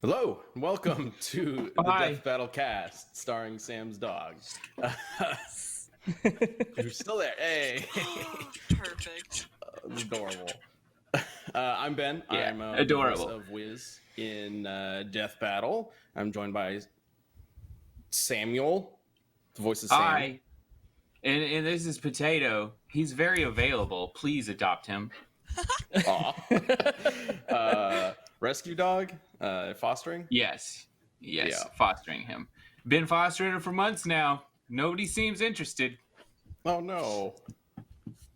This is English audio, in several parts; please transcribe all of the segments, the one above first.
Hello, and welcome to the Hi. Death Battle cast, starring Sam's dog. You're still there. Hey. Perfect. Adorable. I'm Ben. Yeah, I'm adorable. the voice of Wiz in Death Battle. I'm joined by Samuel, the voice of Sam. Hi. And this is Potato. He's very available. Please adopt him. Aw. Rescue dog, fostering. Yes. Yeah. Fostering him. Been fostering him for months now. Nobody seems interested. Oh no.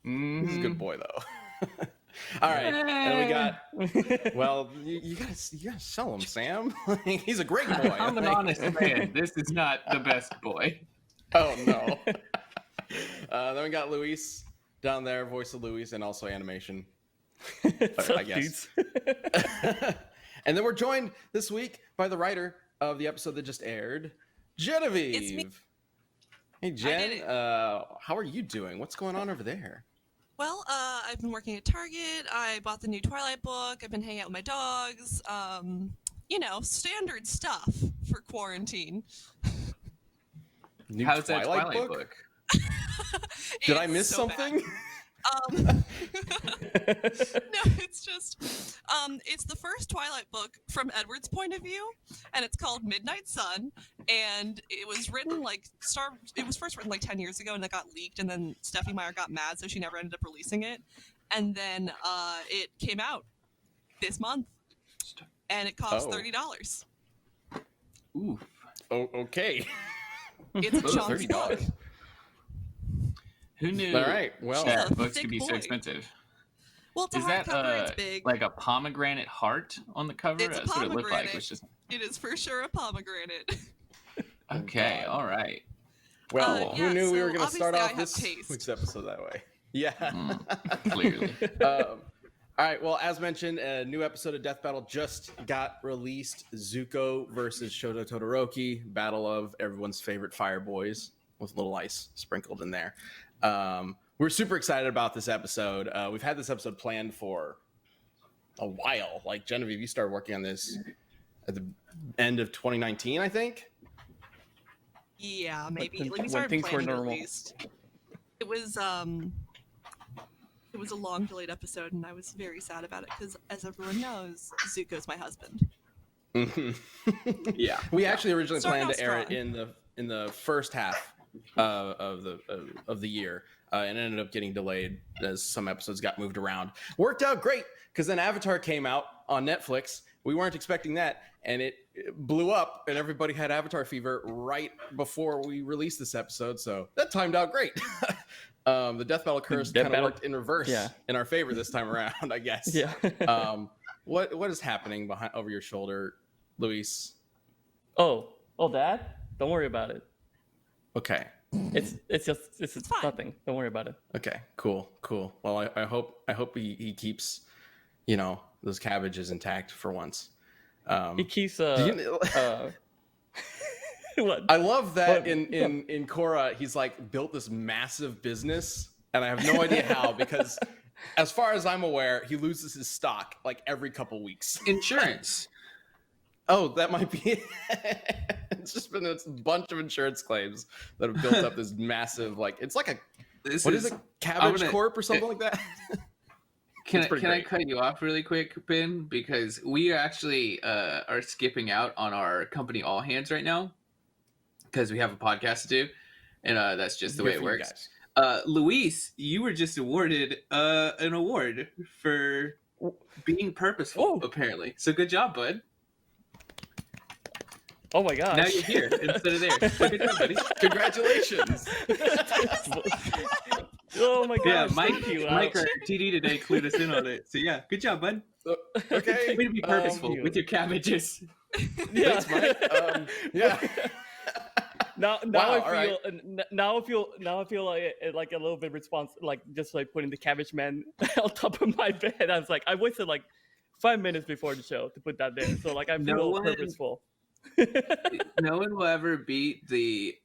Mm-hmm. He's a good boy though. All right, and we got. Well, you gotta sell him, Sam. He's a great boy. I'm an honest man. This is not the best boy. Oh no. Then we got Luis down there, voice of Luis, and also animation. I guess. And then we're joined this week by the writer of the episode that just aired, Genevieve. It's me. Hey Jen, how are you doing? What's going on over there? Well, I've been working at Target. I bought the new Twilight book. I've been hanging out with my dogs. Standard stuff for quarantine. New How's that Twilight book? Did I miss something? No, it's just, it's the first Twilight book from Edward's point of view, and it's called Midnight Sun, and it was written it was first written like 10 years ago, and it got leaked, and then Stephanie Meyer got mad, so she never ended up releasing it, and then it came out this month, and it cost $30. Ooh. Oh, okay. It's a chunk book. $30. Who knew? All right. Well, Yeah. books Thick could be so boy. expensive. Well, it's a Is that hardcover, it's big. like a pomegranate heart on the cover? It's a That's what it looked like. pomegranate. Which is... It is for sure a pomegranate. Okay, God. all right. well, who knew we were going to start obviously I off have this taste. week's episode that way? Yeah. Clearly. All right. Well, as mentioned, a new episode of Death Battle just got released. Zuko versus Shoto Todoroki, battle of everyone's favorite fire boys with a little ice sprinkled in there. We're super excited about this episode. We've had this episode planned for a while. Like, Genevieve, you started working on this at the end of 2019, I think. Yeah, maybe. When We started things were planning at normal. least. It was a long delayed episode, and I was very sad about it because, as everyone knows, Zuko's my husband. Yeah. We actually originally Starting planned off to air it strong. in the first half of the year, and it ended up getting delayed as some episodes got moved around. Worked out great because then Avatar came out on Netflix. We weren't expecting that, and it blew up, and everybody had Avatar fever right before we released this episode. So that timed out great. The Death Battle curse Death kind of Battle- worked in reverse in our favor this time around, I guess. Yeah. What is happening behind over your shoulder, Luis? oh, that? Don't worry about it. Okay. It's fine. nothing. Don't worry about it. Okay, cool. Well, I hope he keeps, those cabbages intact for once. He keeps what? I love that What? in Korra, he's like built this massive business, and I have no idea how because, as far as I'm aware, he loses his stock like every couple weeks. Insurance. Oh, that might be it. It's just been a bunch of insurance claims that have built up this massive, it's like what is it? Cabbage Corp or something like that? Can pretty I great. cut you off really quick, Ben? Because we actually are skipping out on our company all hands right now because we have a podcast to do, and that's just the way it works. Luis, you were just awarded an award for being purposeful, apparently. So good job, bud. Oh my gosh. Now you're here instead of there. So good job, buddy. Congratulations. Oh my gosh. Yeah, Thank you. Mike, our TD today clued us in on it. So yeah, good job, bud. Okay. Way to be purposeful you. with your cabbages. Yeah. Thanks, Mike. Yeah. Now Wow, I feel now I feel like a little bit responsible, like just like putting the cabbage man on top of my bed. I was like, I wasted like 5 minutes before the show to put that there, so like I feel No one- purposeful. No one will ever beat the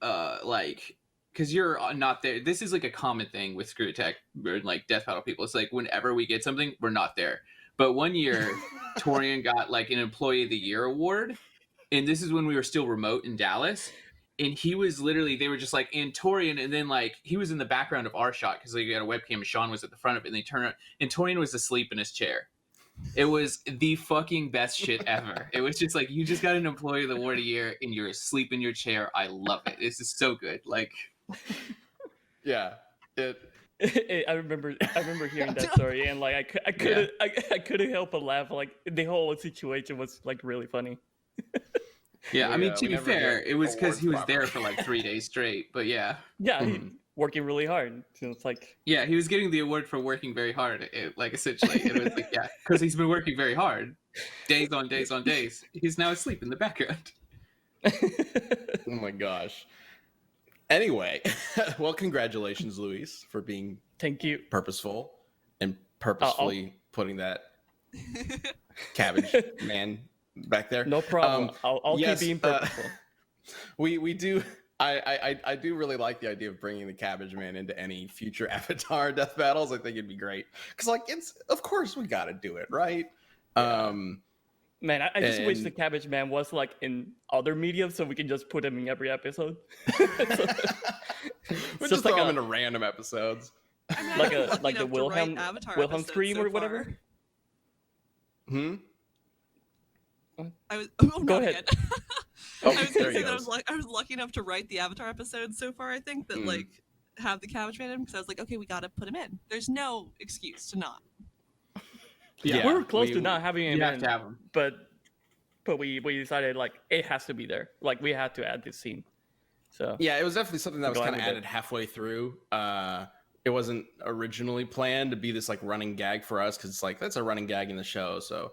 because you're not there. This is like a common thing with Screw Attack or like Death Battle people. It's like whenever we get something, we're not there. But one year, Torian got like an Employee of the Year award, and this is when we were still remote in Dallas. And he was literally, they were just like, and Torian, and then like he was in the background of our shot because like, we had a webcam and Sean was at the front of it, and they turned around, and Torian was asleep in his chair. It was the fucking best shit ever. It was just like, you just got an Employee of the Award a year and you're asleep in your chair. I love it. This is so good. Like, Yeah. I remember hearing that story, and like I couldn't help but laugh. Like the whole situation was like really funny. yeah, I mean, to we be never fair, get it was because he was awards there proper. for like 3 days straight. But yeah. Yeah, working really hard. So it's like, Yeah, he was getting the award for working very hard. Like, essentially. It was like, yeah, because he's been working very hard. Days on days on days. He's now asleep in the background. Oh my gosh. Anyway, well, congratulations, Luis, for being thank you. purposeful and purposefully putting that cabbage man back there. No problem. I'll yes, keep being purposeful. We do. I do really like the idea of bringing the Cabbage Man into any future Avatar death battles. I think it'd be great because, like, it's of course we got to do it, right? Man, I just wish and- the Cabbage Man was like in other mediums, so we can just put him in every episode. We It's just like throw them a- into random episodes. I mean, Like I've been a- lucky like the enough to write Wilhelm- Avatar Wilhelm episodes scream so or whatever? far. I was Go not ahead. again. Oh, I was there gonna he say that goes. I was lucky enough to write the Avatar episodes so far. I think that like have the Cabbage Man in because I was like, okay, we gotta put him in. There's no excuse to not. Yeah, we were close we- to not having him You have in, to have him. but we decided like it has to be there. Like we had to add this scene. So Yeah, it was definitely something that was Glad kind of we did. added halfway through. It wasn't originally planned to be this like running gag for us because it's like that's a running gag in the show, so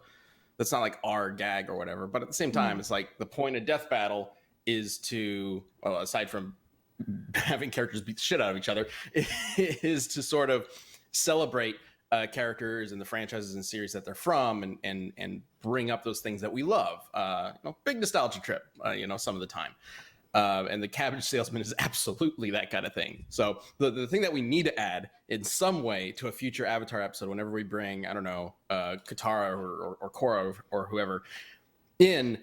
that's not like our gag or whatever. But at the same time, it's like the point of Death Battle is to, well, aside from having characters beat the shit out of each other, is to sort of celebrate characters and the franchises and series that they're from, and bring up those things that we love. Big nostalgia trip, some of the time. And the Cabbage Salesman is absolutely that kind of thing. So the thing that we need to add in some way to a future Avatar episode, whenever we bring, I don't know, Katara or Korra or whoever in,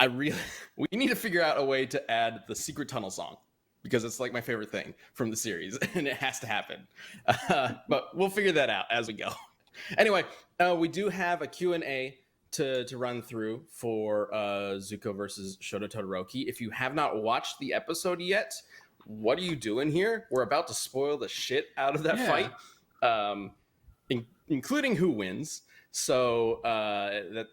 we need to figure out a way to add the Secret Tunnel song because it's like my favorite thing from the series and it has to happen. But we'll figure that out as we go. Anyway, we do have a Q&A to run through for Zuko versus Shoto Todoroki. If you have not watched the episode yet, what are you doing here? We're about to spoil the shit out of that fight, including who wins. So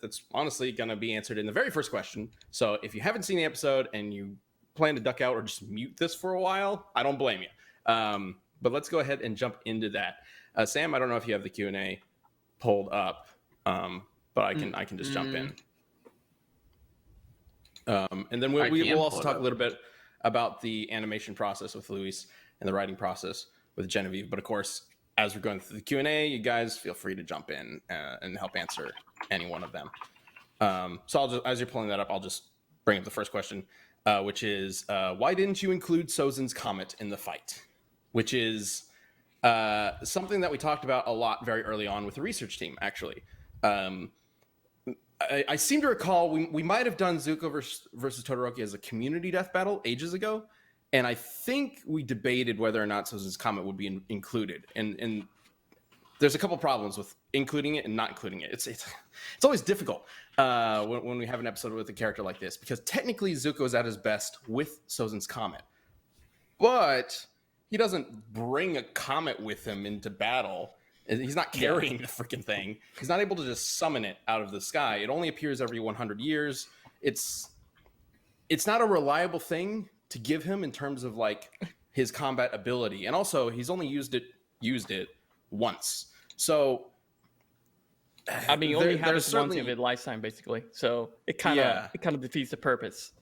that's honestly going to be answered in the very first question. So if you haven't seen the episode and you plan to duck out or just mute this for a while, I don't blame you. But let's go ahead and jump into that. Sam, I don't know if you have the Q&A pulled up. But I can just jump in. And then we'll also talk a little bit about the animation process with Luis and the writing process with Genevieve. But of course, as we're going through the Q&A, you guys feel free to jump in and help answer any one of them. So I'll just, as you're pulling that up, I'll just bring up the first question, which is, why didn't you include Sozin's comet in the fight? Which is something that we talked about a lot very early on with the research team, actually. I seem to recall we might have done Zuko versus Todoroki as a community death battle ages ago, and I think we debated whether or not Sozin's comet would be included. And there's a couple problems with including it and not including it. It's always difficult when we have an episode with a character like this because technically Zuko is at his best with Sozin's comet, but he doesn't bring a comet with him into battle. He's not carrying the freaking thing. He's not able to just summon it out of the sky. It only appears every 100 years. It's not a reliable thing to give him in terms of like his combat ability. And also he's only used it once. So I mean, you only have there's it once certainly- of its lifetime, basically. So it kind of defeats the purpose.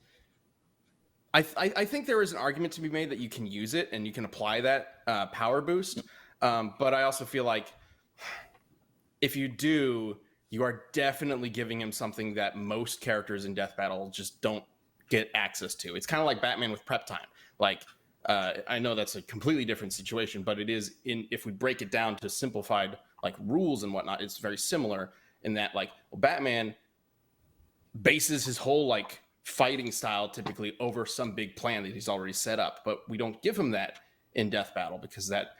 I think there is an argument to be made that you can use it and you can apply that power boost. But I also feel like if you do, you are definitely giving him something that most characters in Death Battle just don't get access to. It's kind of like Batman with prep time. Like, I know that's a completely different situation, but it is if we break it down to simplified like rules and whatnot, it's very similar. in that like Batman bases his whole like fighting style typically over some big plan that he's already set up, but we don't give him that in Death Battle because that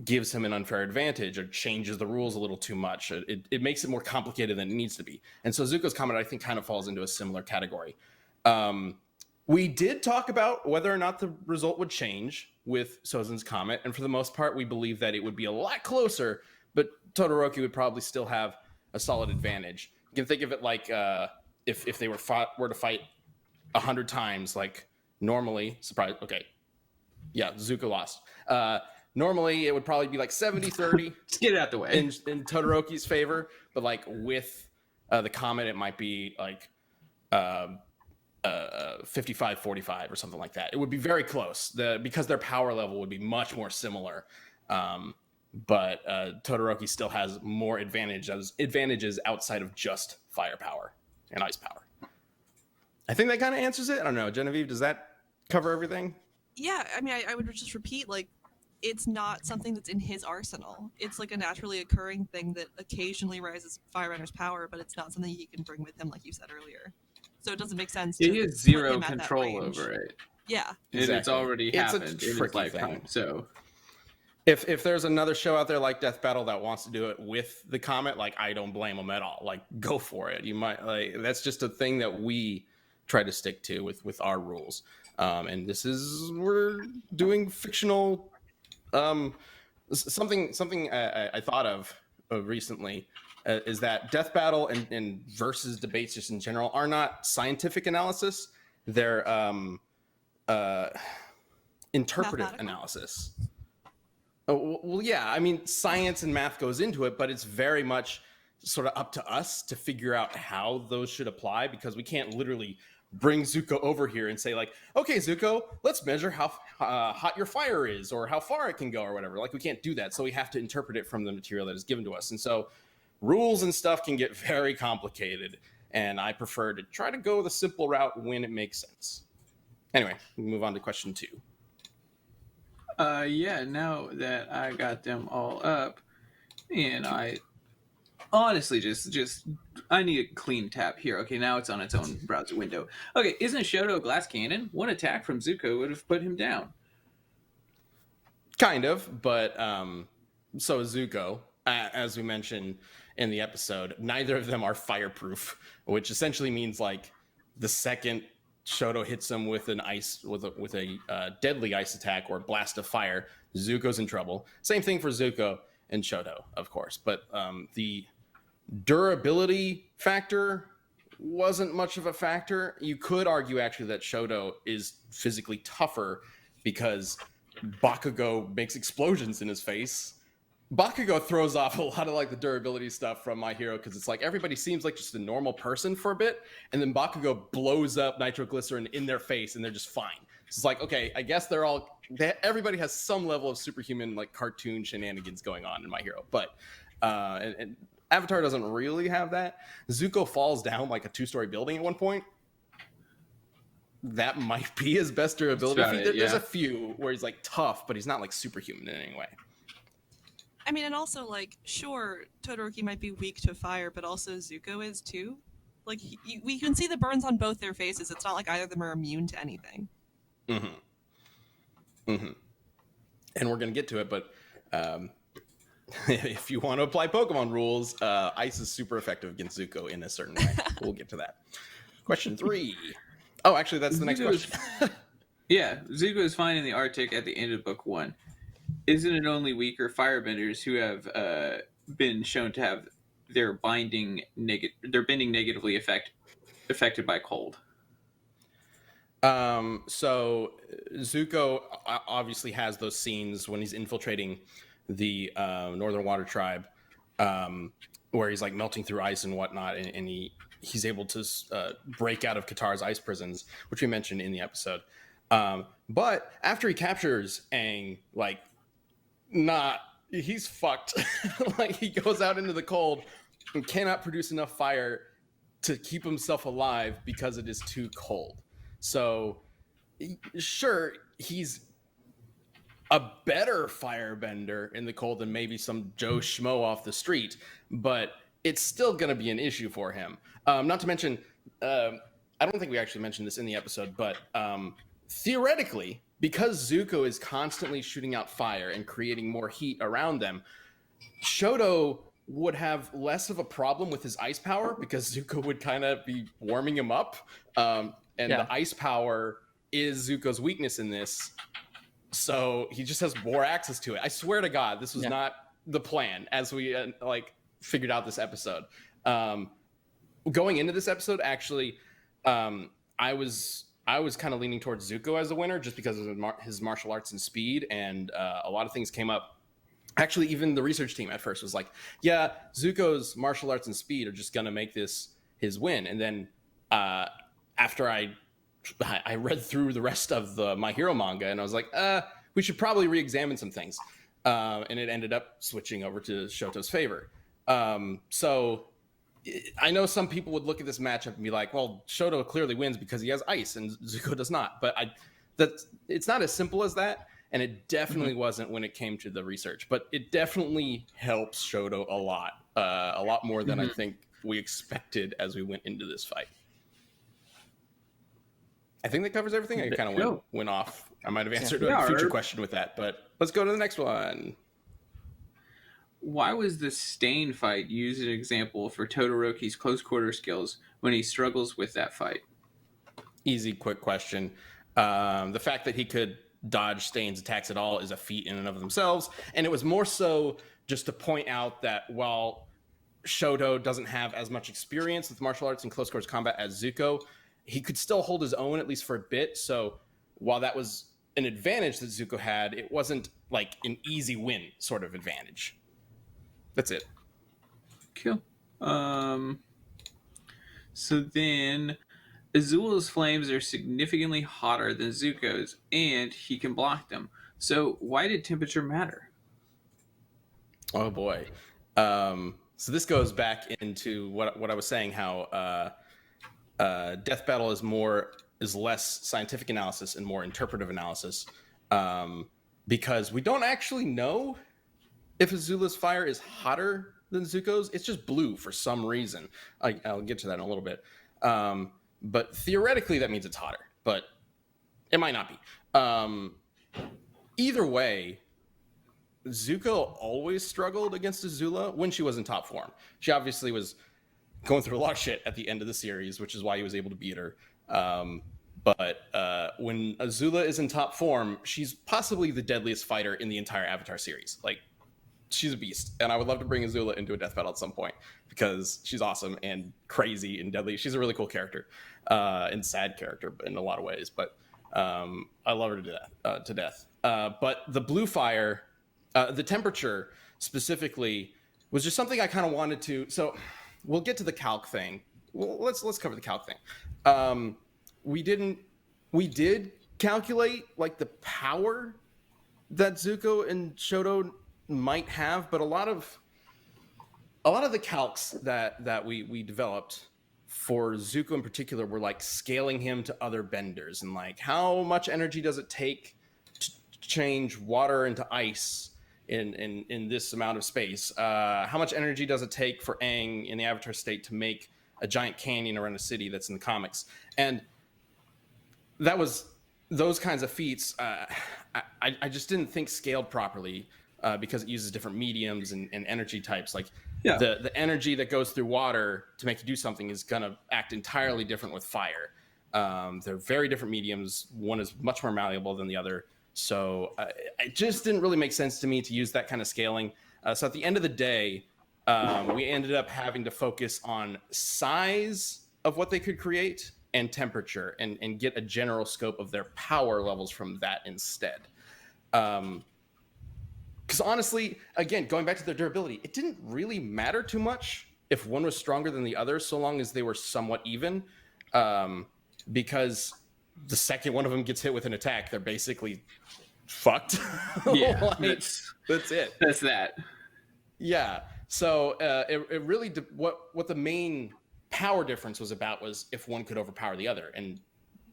gives him an unfair advantage or changes the rules a little too much. It makes it more complicated than it needs to be. And so Zuko's comment, I think, kind of falls into a similar category. We did talk about whether or not the result would change with Sozin's comment, and for the most part, we believe that it would be a lot closer, but Todoroki would probably still have a solid advantage. You can think of it like if they were to fight 100 times, like normally, surprise, okay, yeah, Zuko lost. Normally, it would probably be like 70-30. Just get it out the way. In Todoroki's favor, but like with the comment, it might be like 55-45 or something like that. It would be very close because their power level would be much more similar. But Todoroki still has more advantages outside of just firepower and ice power. I think that kind of answers it. I don't know. Genevieve, does that cover everything? Yeah, I mean, I would just repeat, like, it's not something that's in his arsenal. It's like a naturally occurring thing that occasionally rises Firebinder's power, but it's not something he can bring with him, like you said earlier. So it doesn't make sense. He to has put zero him at that control range. over it. Yeah. And it's already It's a happened in his tricky lifetime. thing. So If there's another show out there like Death Battle that wants to do it with the comet, like I don't blame them at all. Like go for it. You might like that's just a thing that we try to stick to with our rules. And this is we're doing fictional. Something I thought of recently is that Death Battle and versus debates just in general are not scientific analysis. They're interpretive analysis. Oh, well, yeah. I mean, science and math goes into it, but it's very much sort of up to us to figure out how those should apply because we can't literally bring Zuko over here and say like, okay, Zuko, let's measure how hot your fire is or how far it can go or whatever. Like we can't do that. So we have to interpret it from the material that is given to us. And so rules and stuff can get very complicated. And I prefer to try to go the simple route when it makes sense. Anyway, we move on to question 2. yeah, now that I got them all up, and I honestly just I need a clean tap here. Okay, now it's on its own browser window. Okay, isn't Shoto a glass cannon? One attack from Zuko would have put him down. Kind of, but so is Zuko. As we mentioned in the episode, neither of them are fireproof, which essentially means like the second Shoto hits him with a deadly ice attack or blast of fire, Zuko's in trouble. Same thing for Zuko and Shoto, of course, but the durability factor wasn't much of a factor. You could argue actually that Shoto is physically tougher because Bakugo makes explosions in his face. Bakugo throws off a lot of like the durability stuff from My Hero because it's like everybody seems like just a normal person for a bit, and then Bakugo blows up nitroglycerin in their face and they're just fine. So it's like, okay, I guess everybody has some level of superhuman like cartoon shenanigans going on in My Hero, but and Avatar doesn't really have that. Zuko falls down like a 2-story building at one point. That might be his best durability feat. There's a few where he's like tough, but he's not like superhuman in any way. I mean, and also, like, sure, Todoroki might be weak to fire, but also Zuko is too. Like, we can see the burns on both their faces. It's not like either of them are immune to anything. Mm-hmm. Mm-hmm. And we're going to get to it, but if you want to apply Pokemon rules, Ice is super effective against Zuko in a certain way. We'll get to that. Question 3. Oh, actually, that's the next question. Yeah, Zuko is fine in the Arctic at the end of Book 1. Isn't it only weaker firebenders who have been shown to have their bending negatively affected by cold? So Zuko obviously has those scenes when he's infiltrating the Northern Water Tribe, where he's like melting through ice and whatnot, and he's able to break out of Katara's ice prisons, which we mentioned in the episode. But after he captures Aang, like, he's fucked. Like, he goes out into the cold and cannot produce enough fire to keep himself alive because it is too cold. So, sure, he's a better firebender in the cold than maybe some Joe Schmo off the street, but it's still going to be an issue for him. Not to mention, I don't think we actually mentioned this in the episode, but theoretically, because Zuko is constantly shooting out fire and creating more heat around them, Shoto would have less of a problem with his ice power because Zuko would kind of be warming him up. The ice power is Zuko's weakness in this. So he just has more access to it. I swear to God, this was not the plan as we figured out this episode. Going into this episode, actually, I was kind of leaning towards Zuko as the winner just because of his martial arts and speed, and a lot of things came up. Actually, even the research team at first was like, yeah, Zuko's martial arts and speed are just going to make this his win. And then after I read through the rest of the My Hero manga, and I was like, we should probably re-examine some things. And it ended up switching over to Shoto's favor. So I know some people would look at this matchup and be like, well, Shoto clearly wins because he has ice and Zuko does not. But it's not as simple as that. And it definitely wasn't when it came to the research. But it definitely helps Shoto a lot more than I think we expected as we went into this fight. I think that covers everything. I kind of went off. I might have answered a future question with that, but let's go to the next one. Why was the Stain fight used as an example for Todoroki's close quarter skills when he struggles with that fight? Easy, quick question. The fact that he could dodge Stain's attacks at all is a feat in and of themselves, and it was more so just to point out that while Shoto doesn't have as much experience with martial arts and close quarters combat as Zuko, he could still hold his own at least for a bit. So while that was an advantage that Zuko had, it wasn't like an easy win sort of advantage. That's it. Cool. So then Azula's flames are significantly hotter than Zuko's, and he can block them. So why did temperature matter? Oh boy. So this goes back into what I was saying, how Death Battle is less scientific analysis and more interpretive analysis, because we don't actually know if Azula's fire is hotter than Zuko's. It's just blue for some reason. I'll get to that in a little bit. But theoretically, that means it's hotter, but it might not be. Either way, Zuko always struggled against Azula when she was in top form. She obviously was going through a lot of shit at the end of the series, which is why he was able to beat her. But when Azula is in top form, she's possibly the deadliest fighter in the entire Avatar series. Like, she's a beast, and I would love to bring Azula into a death battle at some point because she's awesome and crazy and deadly. She's a really cool character, and sad character in a lot of ways, but I love her to death. But the blue fire, the temperature specifically, was just something I kind of wanted to. So we'll get to the calc thing. Well, let's cover the calc thing. We did calculate like the power that Zuko and Shoto might have, but a lot of the calcs that we developed for Zuko in particular were like scaling him to other benders and like how much energy does it take to change water into ice in this amount of space? How much energy does it take for Aang in the Avatar state to make a giant canyon around a city that's in the comics? And that was those kinds of feats. I just didn't think scaled properly. Because it uses different mediums and energy types. Like the energy that goes through water to make you do something is going to act entirely different with fire. They're very different mediums. One is much more malleable than the other. So it just didn't really make sense to me to use that kind of scaling. So at the end of the day, we ended up having to focus on size of what they could create and temperature and get a general scope of their power levels from that instead. Because honestly, again, going back to their durability, it didn't really matter too much if one was stronger than the other, so long as they were somewhat even. Because the second one of them gets hit with an attack, they're basically fucked. Yeah, that's it. That's that. Yeah. So it really what the main power difference was about was if one could overpower the other. And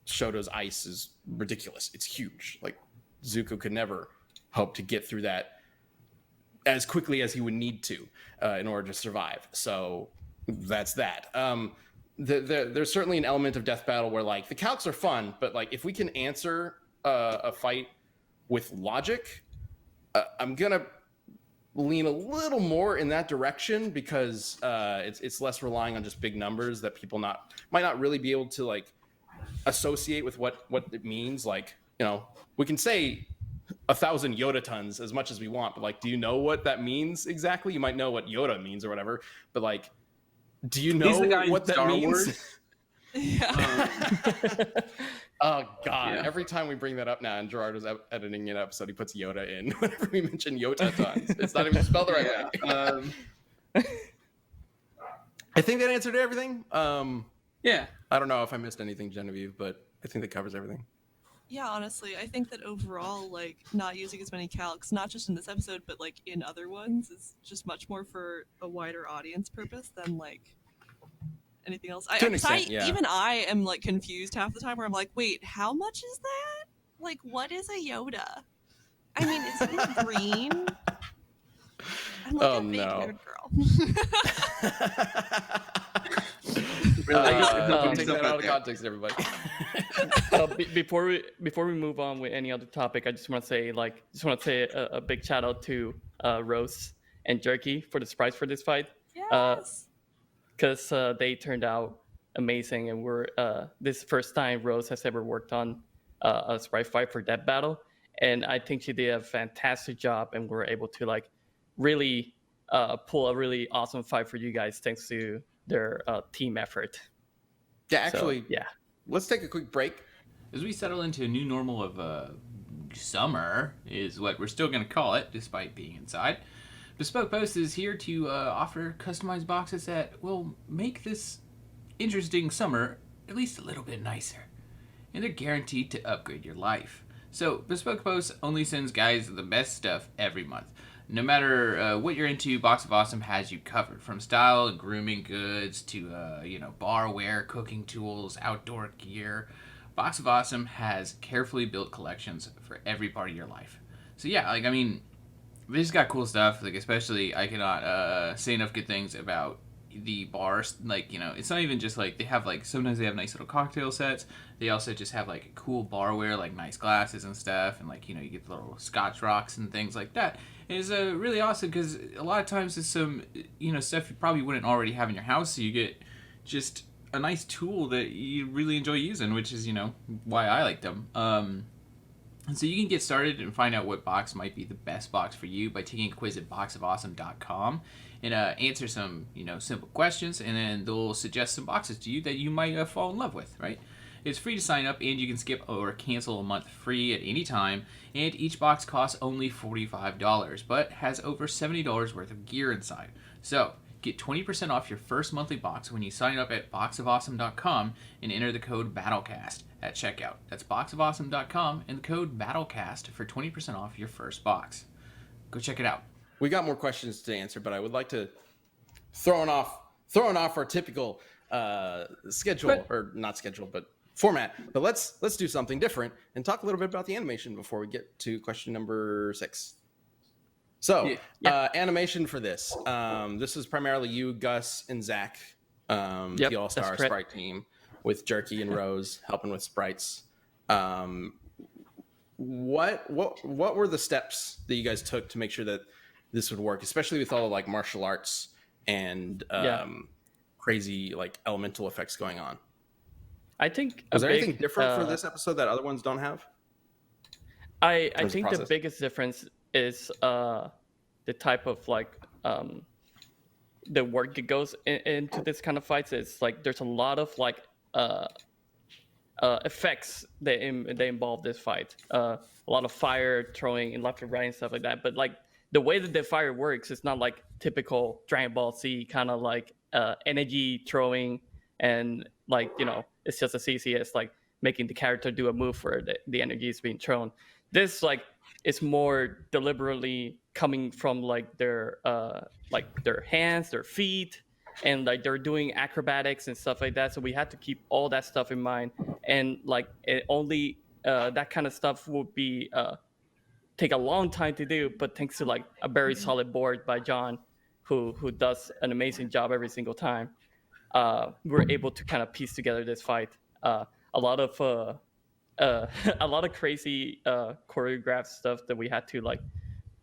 Shoto's ice is ridiculous. It's huge. Like Zuko could never hope to get through that as quickly as he would need to in order to survive. So that's that. There's certainly an element of Death Battle where like the calcs are fun, but like if we can answer a fight with logic, I'm gonna lean a little more in that direction because it's less relying on just big numbers that people might not really be able to like associate with what it means. Like, you know, we can say 1,000 Yoda tons as much as we want, but like, do you know what that means exactly? You might know what Yoda means or whatever, but like, do you know what that Star means? Wars. Yeah. Oh God! Yeah. Every time we bring that up now, and Gerard is editing an episode, he puts Yoda in whenever we mention Yoda tons. It's not even spelled the right way. I think that answered everything. Yeah. I don't know if I missed anything, Genevieve, but I think that covers everything. Yeah, honestly, I think that overall, like, not using as many calcs, not just in this episode, but like in other ones, is just much more for a wider audience purpose than like anything else. To an extent, yeah. Even I am like confused half the time where I'm like, wait, how much is that? Like, what is a Yoda? I mean, is it green? I'm like a big nerd girl. Take that out of context, everybody. Before we move on with any other topic, I just want to say a big shout out to Rose and Jerky for the sprites for this fight. Yes. Because they turned out amazing, and this is the first time Rose has ever worked on a sprite fight for Death Battle, and I think she did a fantastic job, and we're able to like really pull a really awesome fight for you guys thanks to their team effort. Yeah, actually, yeah. Let's take a quick break. As we settle into a new normal of summer, is what we're still going to call it, despite being inside. Bespoke Post is here to offer customized boxes that will make this interesting summer at least a little bit nicer. And they're guaranteed to upgrade your life. So, Bespoke Post only sends guys the best stuff every month. No matter what you're into, Box of Awesome has you covered. From style and grooming goods to, barware, cooking tools, outdoor gear. Box of Awesome has carefully built collections for every part of your life. So yeah, like, I mean, they just got cool stuff. Like, especially, I cannot say enough good things about the bars. Like, you know, it's not even just like they have like sometimes they have nice little cocktail sets. They also just have like cool barware, like nice glasses and stuff, and like, you know, you get the little Scotch rocks and things like that. It's really awesome because a lot of times it's some, you know, stuff you probably wouldn't already have in your house. So you get just a nice tool that you really enjoy using, which is, you know, why I like them. And so you can get started and find out what box might be the best box for you by taking a quiz at boxofawesome.com and answer some, you know, simple questions, and then they'll suggest some boxes to you that you might fall in love with, right? It's free to sign up, and you can skip or cancel a month free at any time, and each box costs only $45, but has over $70 worth of gear inside. So, get 20% off your first monthly box when you sign up at boxofawesome.com and enter the code BATTLECAST at checkout. That's boxofawesome.com and the code BATTLECAST for 20% off your first box. Go check it out. We got more questions to answer, but I would like to throwing off our typical schedule, or not schedule, but format. But let's do something different and talk a little bit about the animation before we get to question number 6. So, animation for this. This is primarily you, Gus, and Zach, the All-Star Sprite team, with Jerky and Rose helping with sprites. What were the steps that you guys took to make sure that this would work, especially with all the like martial arts and crazy like elemental effects going on? I think was there anything different for this episode that other ones don't have? I think the biggest difference is the type of like the work that goes into this kind of fights. It's like there's a lot of like effects that involve this fight. A lot of fire throwing in left and right and stuff like that. But like the way that the fire works, it's not like typical Dragon Ball Z kind of like energy throwing, and like, you know, it's just as easy as like making the character do a move where the energy is being thrown. This like is more deliberately coming from like their hands, their feet, and like they're doing acrobatics and stuff like that. So we had to keep all that stuff in mind, and like it only that kind of stuff would be take a long time to do, but thanks to like a very solid board by John, who does an amazing job every single time, we're able to kind of piece together this fight. A lot of a lot of crazy choreographed stuff that we had to like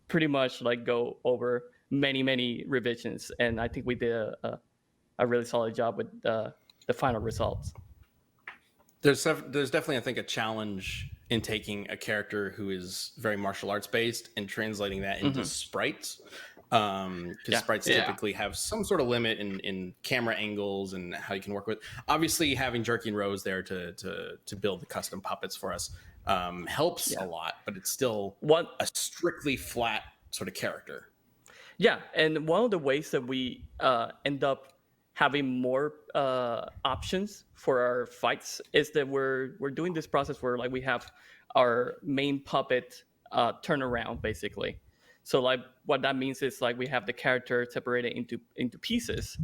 pretty much like go over many revisions, and I think we did a really solid job with the final results. There's definitely, I think, a challenge in taking a character who is very martial arts based and translating that into sprites. Because sprites typically have some sort of limit in camera angles and how you can work with. Obviously, having Jerky and Rose there to build the custom puppets for us helps a lot, but it's still a strictly flat sort of character. Yeah, and one of the ways that we end up having more options for our fights is that we're doing this process where like we have our main puppet turnaround basically. So like what that means is like we have the character separated into pieces,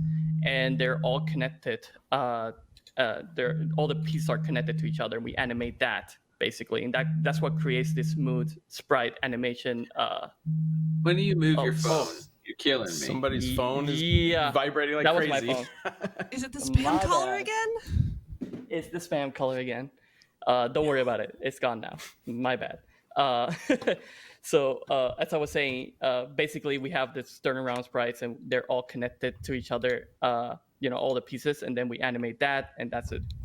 and they're all connected. All the pieces are connected to each other. And we animate that basically, and that's what creates this smooth sprite animation. When do you move your phone? You're killing me. Somebody's phone is vibrating like that crazy. Was my phone. Is it the spam color again? It's the spam color again. Don't worry about it. It's gone now. My bad. So as I was saying, basically we have this turnaround sprites, and they're all connected to each other. All the pieces, and then we animate that, and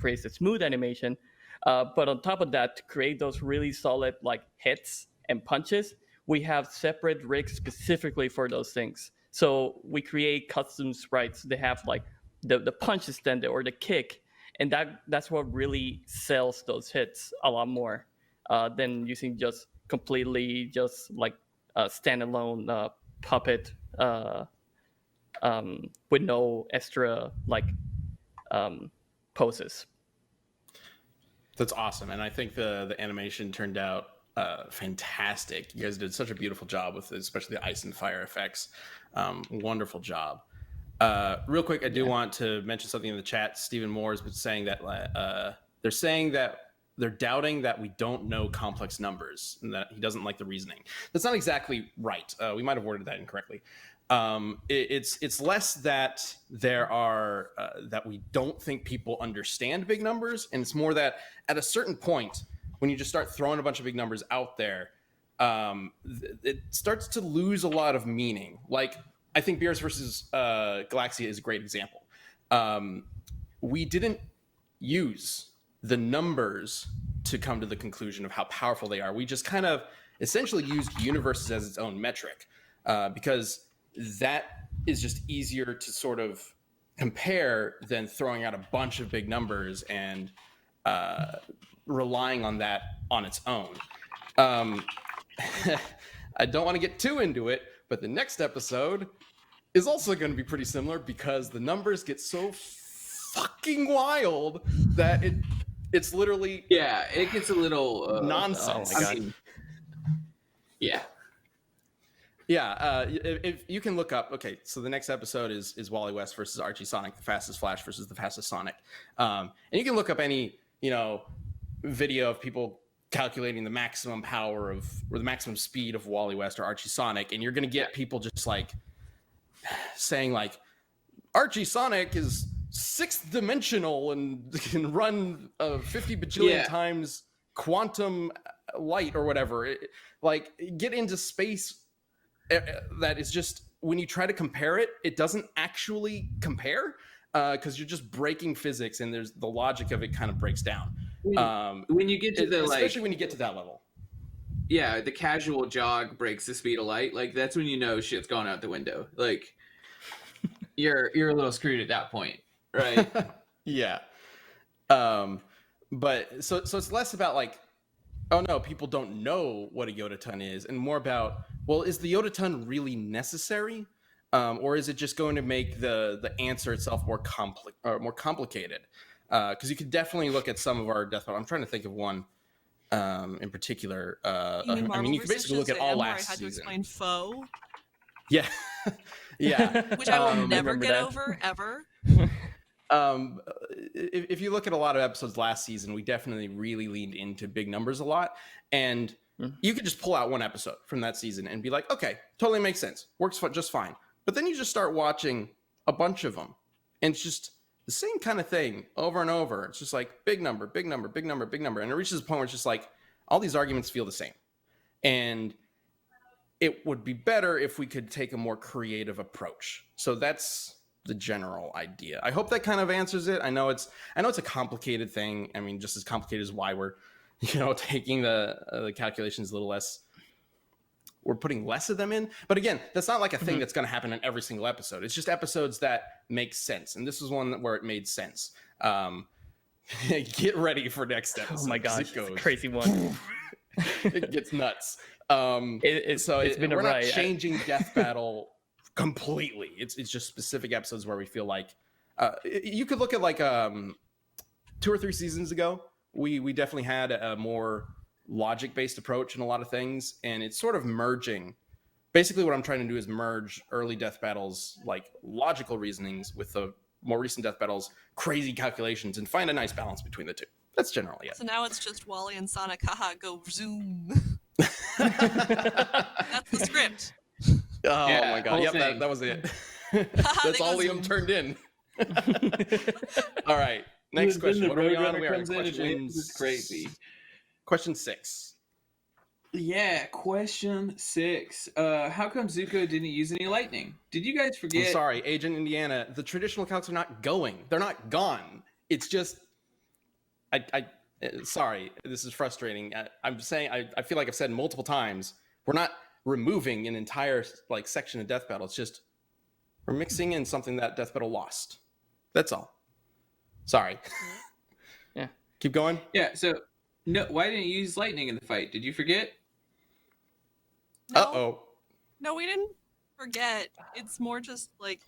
creates a smooth animation. But on top of that, to create those really solid like hits and punches, we have separate rigs specifically for those things. So we create custom sprites. They have like the punch extender or the kick, and that's what really sells those hits a lot more than using just completely just like a standalone puppet with no extra like poses. That's awesome, and I think the animation turned out fantastic. You guys did such a beautiful job with it, especially the ice and fire effects. Wonderful job. Real quick, I do want to mention something in the chat. Stephen Moore has been saying that they're saying that they're doubting that we don't know complex numbers and that he doesn't like the reasoning. That's not exactly right. We might have worded that incorrectly. It's less that there are that we don't think people understand big numbers, and it's more that at a certain point, when you just start throwing a bunch of big numbers out there, it starts to lose a lot of meaning. Like, I think Beerus versus Galaxia is a great example. We didn't use the numbers to come to the conclusion of how powerful they are. We just kind of essentially used universes as its own metric, because that is just easier to sort of compare than throwing out a bunch of big numbers and relying on that on its own. I don't want to get too into it, but the next episode is also going to be pretty similar, because the numbers get so fucking wild that it's literally it gets a little nonsense. Oh my God. I mean, yeah. If you can look up, okay, so the next episode is Wally West versus Archie Sonic, the fastest Flash versus the fastest Sonic, and you can look up any video of people calculating the maximum power or the maximum speed of Wally West or Archie Sonic, and you're going to get people just like saying like Archie Sonic is sixth dimensional and can run 50 bajillion times quantum light or whatever. Like, get into space that is just, when you try to compare it, it doesn't actually compare, because you're just breaking physics, and there's the logic of it kind of breaks down. When you get to the especially when you get to that level. Yeah, the casual jog breaks the speed of light. Like, that's when you know shit's gone out the window. Like, you're a little screwed at that point, right? Yeah. But so it's less about like, oh no, people don't know what a yotaton is, and more about, well, is the yotaton really necessary, or is it just going to make the answer itself more complicated? Because you could definitely look at some of our death battle. I'm trying to think of one in particular. You mean you can basically look at all last I had to season. explain foe, Yeah, yeah. which I will never get that. over ever. If you look at a lot of episodes last season, we definitely really leaned into big numbers a lot, and you could just pull out one episode from that season and be like, okay, totally makes sense, works just fine. But then you just start watching a bunch of them, and it's just the same kind of thing over and over. It's just like big number, big number, big number, big number, and it reaches a point where it's just like all these arguments feel the same. And it would be better if we could take a more creative approach. So that's the general idea. I hope that kind of answers it. I know it's a complicated thing. I mean, just as complicated as why we're, taking the calculations a little less. We're putting less of them in. But again, that's not like a thing that's going to happen in every single episode. It's just episodes that make sense. And this was one where it made sense. Get ready for next episode. Oh my gosh, it's a crazy one. It gets nuts. It's been a we're ride. not changing Death Battle completely. It's just specific episodes where we feel like you could look at like 2 or 3 seasons ago. We definitely had a more logic-based approach in a lot of things, and it's sort of merging. Basically, what I'm trying to do is merge early Death Battles, like logical reasonings, with the more recent Death Battles, crazy calculations, and find a nice balance between the two. That's generally it. So now it's just Wally and Sonic, haha, go zoom. That's the script. Oh Yeah, my god! whole Yep, thing. that was it. That's all Liam turned in. All right, next question. Then What the are we on? Roadrunner We are comes in and question this is crazy. Question 6. Yeah, question 6. How come Zuko didn't use any lightning? Did you guys forget? I'm sorry, Agent Indiana. The traditional calcs are not going. They're not gone. It's just, sorry, this is frustrating. I'm saying, I feel like I've said multiple times, we're not removing an entire like section of Death Battle. It's just we're mixing in something that Death Battle lost. That's all. Sorry. Yeah. Keep going. Yeah. So no, why didn't you use lightning in the fight? Did you forget? No, Uh-oh. No, we didn't forget. It's more just like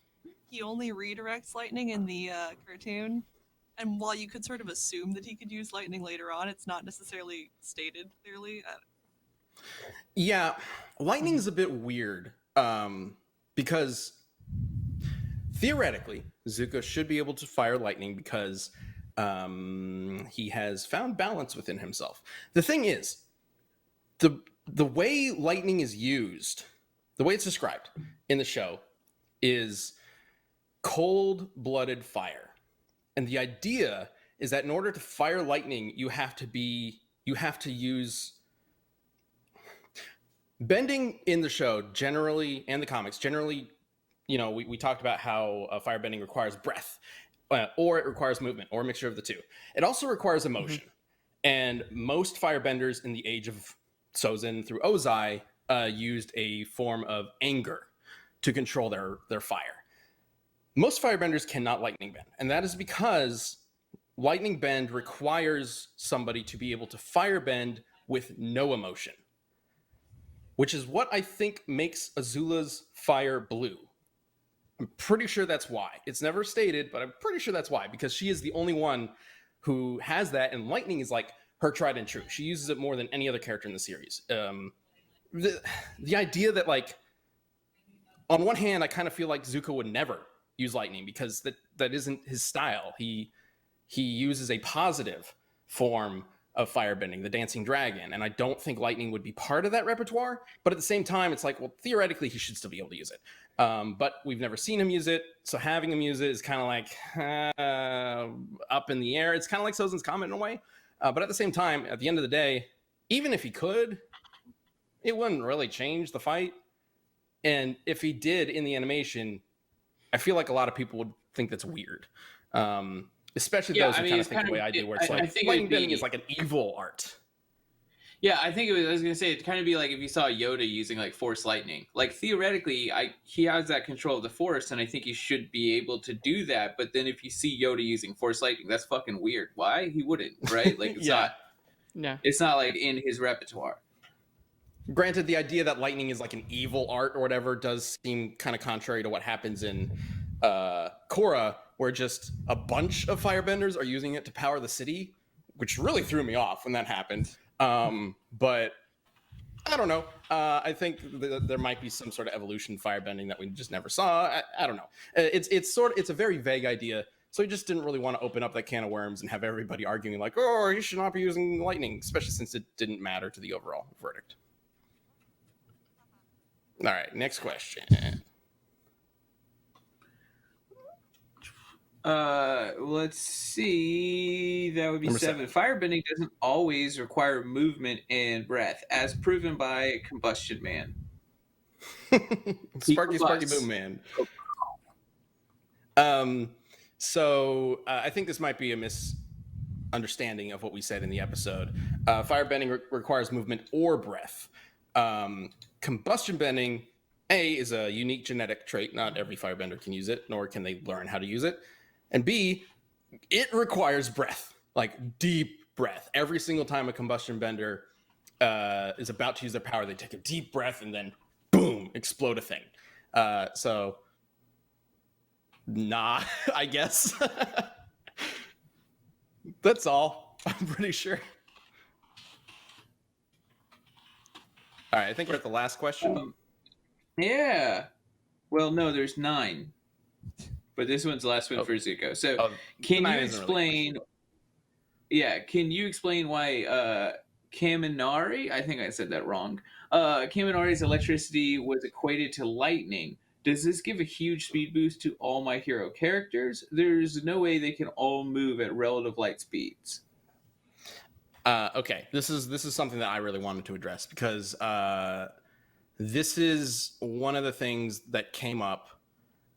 he only redirects lightning in the cartoon. And while you could sort of assume that he could use lightning later on, it's not necessarily stated clearly. Yeah, lightning's a bit weird because theoretically Zuko should be able to fire lightning because he has found balance within himself. The thing is, the way lightning is used, the way it's described in the show, is cold-blooded fire. And the idea is that in order to fire lightning, you have to use bending in the show generally, and the comics generally, we talked about how firebending requires breath, or it requires movement, or a mixture of the two. It also requires emotion. And most firebenders in the age of Sozin through Ozai used a form of anger to control their fire. Most firebenders cannot lightning bend, and that is because lightning bend requires somebody to be able to firebend with no emotion, which is what I think makes Azula's fire blue. I'm pretty sure that's why. It's never stated, but I'm pretty sure that's why, because she is the only one who has that, and lightning is like her tried and true. She uses it more than any other character in the series. The idea that, like, on one hand, I kind of feel like Zuko would never use lightning because that isn't his style. He uses a positive form of firebending, the dancing dragon, and I don't think lightning would be part of that repertoire. But at the same time, it's like, well, theoretically, he should still be able to use it. But we've never seen him use it, so having him use it is kind of like up in the air. It's kind of like Sozin's comment in a way. But at the same time, at the end of the day, even if he could, it wouldn't really change the fight. And if he did in the animation, I feel like a lot of people would think that's weird. Especially those who kind of think the way I do, where it's like lightning bending is like an evil art. Yeah, I think I was gonna say, it'd kind of be like if you saw Yoda using like Force lightning. Like theoretically, he has that control of the Force, and I think he should be able to do that. But then if you see Yoda using Force lightning, that's fucking weird. Why? He wouldn't, right? Like it's it's not like in his repertoire. Granted, the idea that lightning is like an evil art or whatever does seem kind of contrary to what happens in Korra, where just a bunch of firebenders are using it to power the city, which really threw me off when that happened. But I don't know. I think there might be some sort of evolution firebending that we just never saw. I don't know. It's a very vague idea So he just didn't really want to open up that can of worms and have everybody arguing like, oh, you should not be using lightning, especially since it didn't matter to the overall verdict. All right, next question. Let's see. That would be Number 7. Firebending doesn't always require movement and breath, as proven by Combustion Man. Sparky Boom Man. So I think this might be a misunderstanding of what we said in the episode. Firebending requires movement or breath. Combustion bending, A, is a unique genetic trait. Not every firebender can use it, nor can they learn how to use it. And B, it requires breath, like deep breath. Every single time a combustion bender is about to use their power, they take a deep breath and then boom, explode a thing. So, nah, I guess. That's all. I'm pretty sure. All right, I think we're at the last question. Yeah. Well, no, there's 9. But this one's the last one for Zuko. So can you explain... Really can you explain why Kaminari, I think I said that wrong, Kaminari's electricity was equated to lightning? Does this give a huge speed boost to all My Hero characters? There's no way they can all move at relative light speeds. Okay, this is something that I really wanted to address because this is one of the things that came up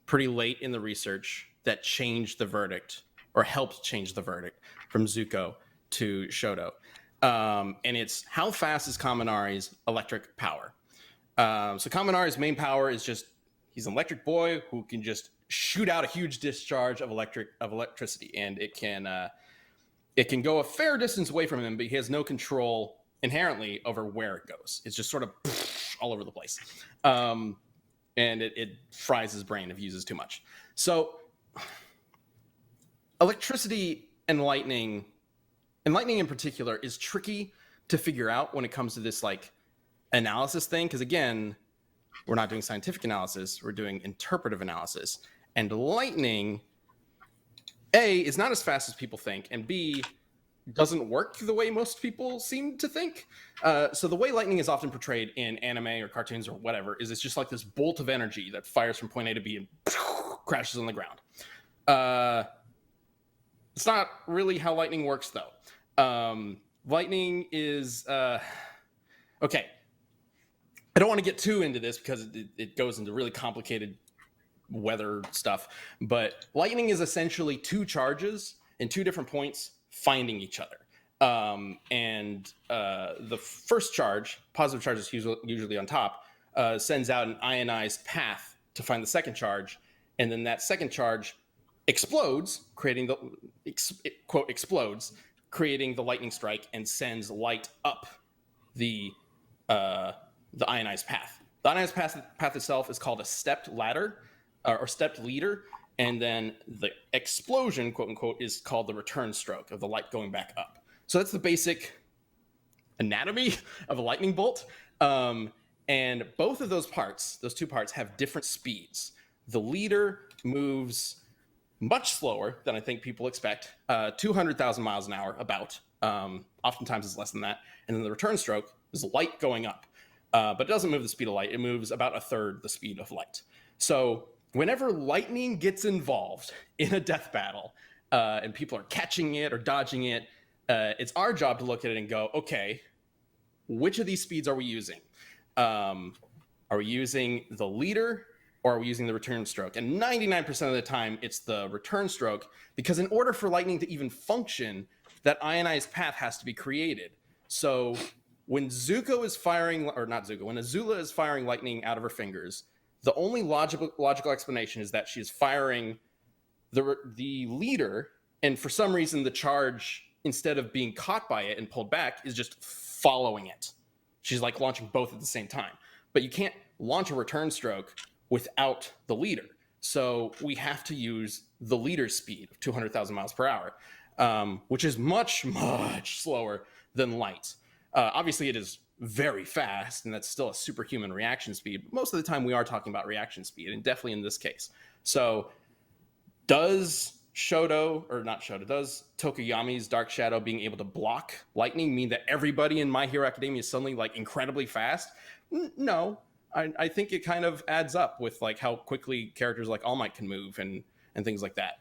pretty late in the research that changed the verdict or helped change the verdict from Zuko to Shoto. And it's how fast is Kaminari's electric power? So Kaminari's main power is just he's an electric boy who can just shoot out a huge discharge of electricity, and it can go a fair distance away from him, but he has no control inherently over where it goes. It's just sort of all over the place. And it fries his brain if he uses too much. So electricity and lightning in particular is tricky to figure out when it comes to this like analysis thing. Because again, we're not doing scientific analysis, we're doing interpretive analysis. And lightning, A, is not as fast as people think, and B, doesn't work the way most people seem to think. So the way lightning is often portrayed in anime or cartoons or whatever is it's just like this bolt of energy that fires from point A to B and crashes on the ground. It's not really how lightning works, though. Lightning is... okay. I don't want to get too into this because it goes into really complicated weather stuff, but lightning is essentially 2 charges in 2 different points finding each other. And the first charge, positive charge is usually on top, sends out an ionized path to find the second charge, and then that second charge explodes, creating explodes, creating the lightning strike, and sends light up the ionized path. The ionized path itself is called a stepped ladder or stepped leader. And then the explosion, quote unquote, is called the return stroke of the light going back up. So that's the basic anatomy of a lightning bolt. And both of those 2 parts, have different speeds. The leader moves much slower than I think people expect, 200,000 miles an hour about. Oftentimes it's less than that. And then the return stroke is light going up. But it doesn't move the speed of light. It moves about 1/3 the speed of light. So whenever lightning gets involved in a death battle and people are catching it or dodging it, it's our job to look at it and go, okay, which of these speeds are we using? Are we using the leader or are we using the return stroke? And 99% of the time, it's the return stroke, because in order for lightning to even function, that ionized path has to be created. So when Zuko is firing, or not Zuko, when Azula is firing lightning out of her fingers, the only logical explanation is that she's firing the leader, and for some reason the charge, instead of being caught by it and pulled back, is just following it. She's like launching both at the same time. But you can't launch a return stroke without the leader. So we have to use the leader's speed of 200,000 miles per hour, which is much, much slower than light. Obviously, it is very fast, and that's still a superhuman reaction speed. But most of the time, we are talking about reaction speed, and definitely in this case. So does Shoto, or not Shoto, does Tokoyami's Dark Shadow being able to block lightning mean that everybody in My Hero Academia is suddenly like incredibly fast? No. I think it kind of adds up with like how quickly characters like All Might can move and things like that.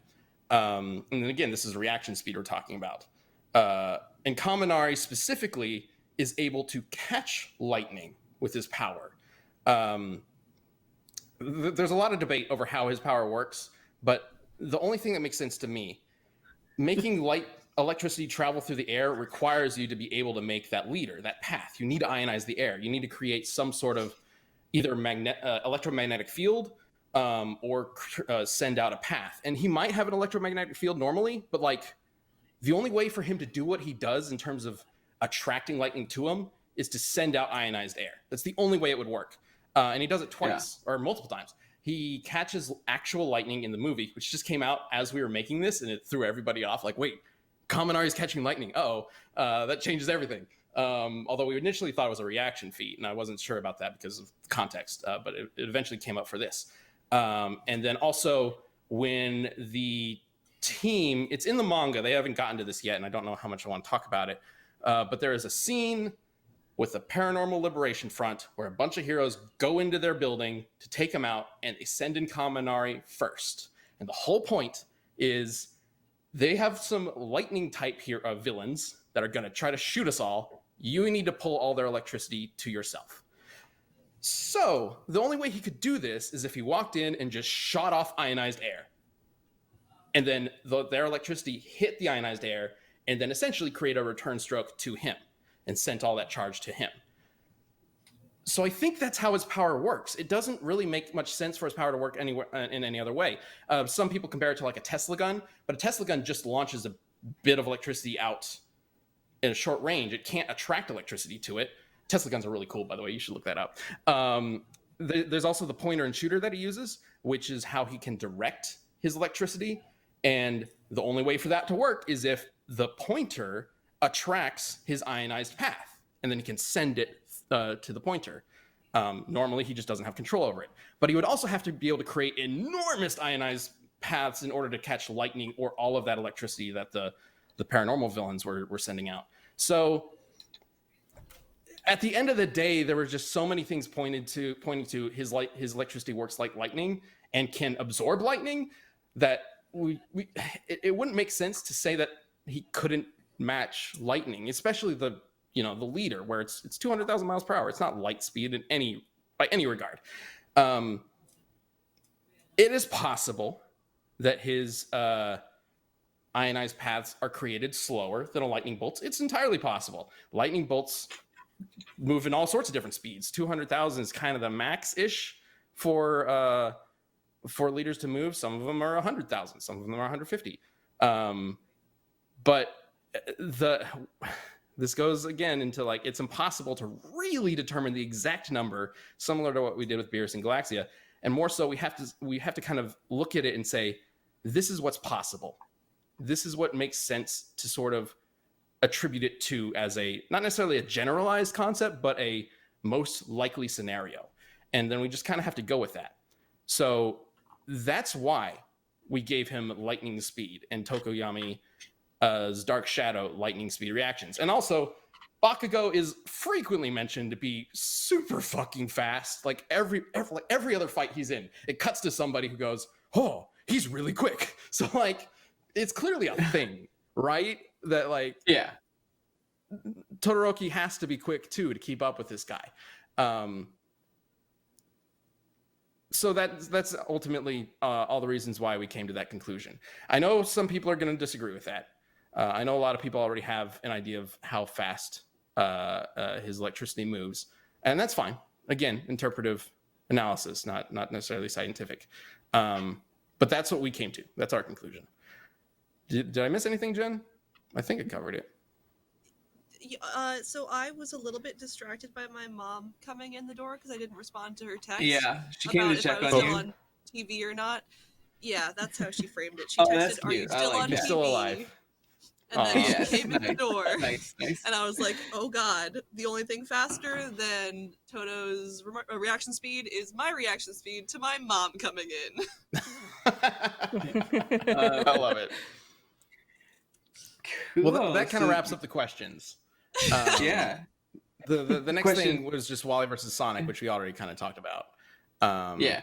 And then again, this is reaction speed we're talking about. And Kaminari specifically is able to catch lightning with his power. There's a lot of debate over how his power works, but the only thing that makes sense to me, making electricity travel through the air requires you to be able to make that leader, that path. You need to ionize the air. You need to create some sort of either electromagnetic field or send out a path. And he might have an electromagnetic field normally, but like the only way for him to do what he does in terms of attracting lightning to him is to send out ionized air. That's the only way it would work. And he does it twice or multiple times. He catches actual lightning in the movie, which just came out as we were making this, and it threw everybody off. Like, wait, Kaminari's catching lightning. That changes everything. Although we initially thought it was a reaction feat, and I wasn't sure about that because of context, but it eventually came up for this. And then also when the team, it's in the manga, they haven't gotten to this yet, and I don't know how much I want to talk about it, but there is a scene with the Paranormal Liberation Front where a bunch of heroes go into their building to take him out, and they send in Kaminari first. And the whole point is they have some lightning type villains that are going to try to shoot us all. You need to pull all their electricity to yourself. So the only way he could do this is if he walked in and just shot off ionized air. And then their electricity hit the ionized air and then essentially create a return stroke to him and sent all that charge to him. So I think that's how his power works. It doesn't really make much sense for his power to work anywhere in any other way. Some people compare it to like a Tesla gun, but a Tesla gun just launches a bit of electricity out in a short range. It can't attract electricity to it. Tesla guns are really cool, by the way. You should look that up. There's also the pointer and shooter that he uses, which is how he can direct his electricity. And the only way for that to work is if the pointer attracts his ionized path, and then he can send it to the pointer. Normally, he just doesn't have control over it. But he would also have to be able to create enormous ionized paths in order to catch lightning or all of that electricity that the paranormal villains were sending out. So at the end of the day, there were just so many things pointing to his electricity works like lightning and can absorb lightning that it wouldn't make sense to say that he couldn't match lightning, especially the leader where it's 200,000 miles per hour. It's not light speed by any regard. It is possible that his ionized paths are created slower than a lightning bolt. It's entirely possible. Lightning bolts move in all sorts of different speeds. 200,000 is kind of the max-ish for leaders to move. Some of them are 100,000. Some of them are 150. But this goes again into like it's impossible to really determine the exact number, similar to what we did with Beerus and Galaxia. And more so, we have to kind of look at it and say, this is what's possible. This is what makes sense to sort of attribute it to as not necessarily a generalized concept, but a most likely scenario. And then we just kind of have to go with that. So that's why we gave him lightning speed and Tokoyami's Dark Shadow lightning speed reactions. And also, Bakugo is frequently mentioned to be super fucking fast. Like every other fight he's in, it cuts to somebody who goes, "Oh, he's really quick." So like, it's clearly a thing, right? That like, yeah, Todoroki has to be quick too to keep up with this guy. So that's ultimately all the reasons why we came to that conclusion. I know some people are going to disagree with that. I know a lot of people already have an idea of how fast his electricity moves, and that's fine. Again, interpretive analysis, not necessarily scientific. But that's what we came to. That's our conclusion. Did I miss anything, Jen? I think I covered it. So I was a little bit distracted by my mom coming in the door because I didn't respond to her text. Yeah, she came to check if I was on still you. on TV or not. Yeah, that's how she framed it. She Oh, that's texted, "Are you cute. I still like on that. TV?" Still alive. And then Aw. she came in the door. Nice. And I was like, oh god, the only thing faster than Toto's reaction speed is my reaction speed to my mom coming in. I love it. Cool. Well, that kind of So- wraps up the questions. Yeah. The next Question- thing was just Wally versus Sonic, which we already kind of talked about. Yeah.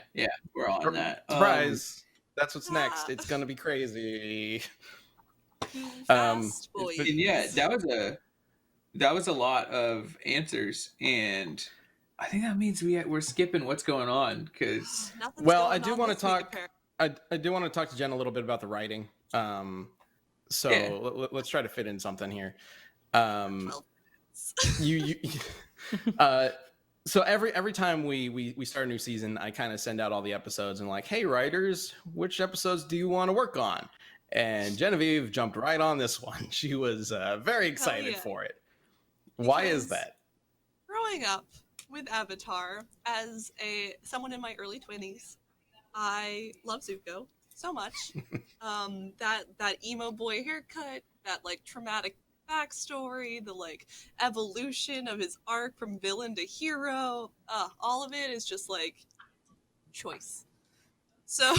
We're on that. Surprise! That's what's next. It's gonna be crazy. Fast boys. And yeah, that was a lot of answers, and I think that means we're skipping what's going on because Nothing's Well, going I do on wanna this week, talk- apparently. I do want to talk to Jen a little bit about the writing. So Yeah. let's try to fit in something here. 12 you so every time we start a new season, I kind of send out all the episodes and like, hey writers, which episodes do you want to work on? And Genevieve jumped right on this one. She was very excited yeah. for it. Why is Because- that? Growing up with Avatar as someone in my early 20s, I love Zuko so much. That emo boy haircut, that like traumatic backstory, the like evolution of his arc from villain to hero, all of it is just like choice. So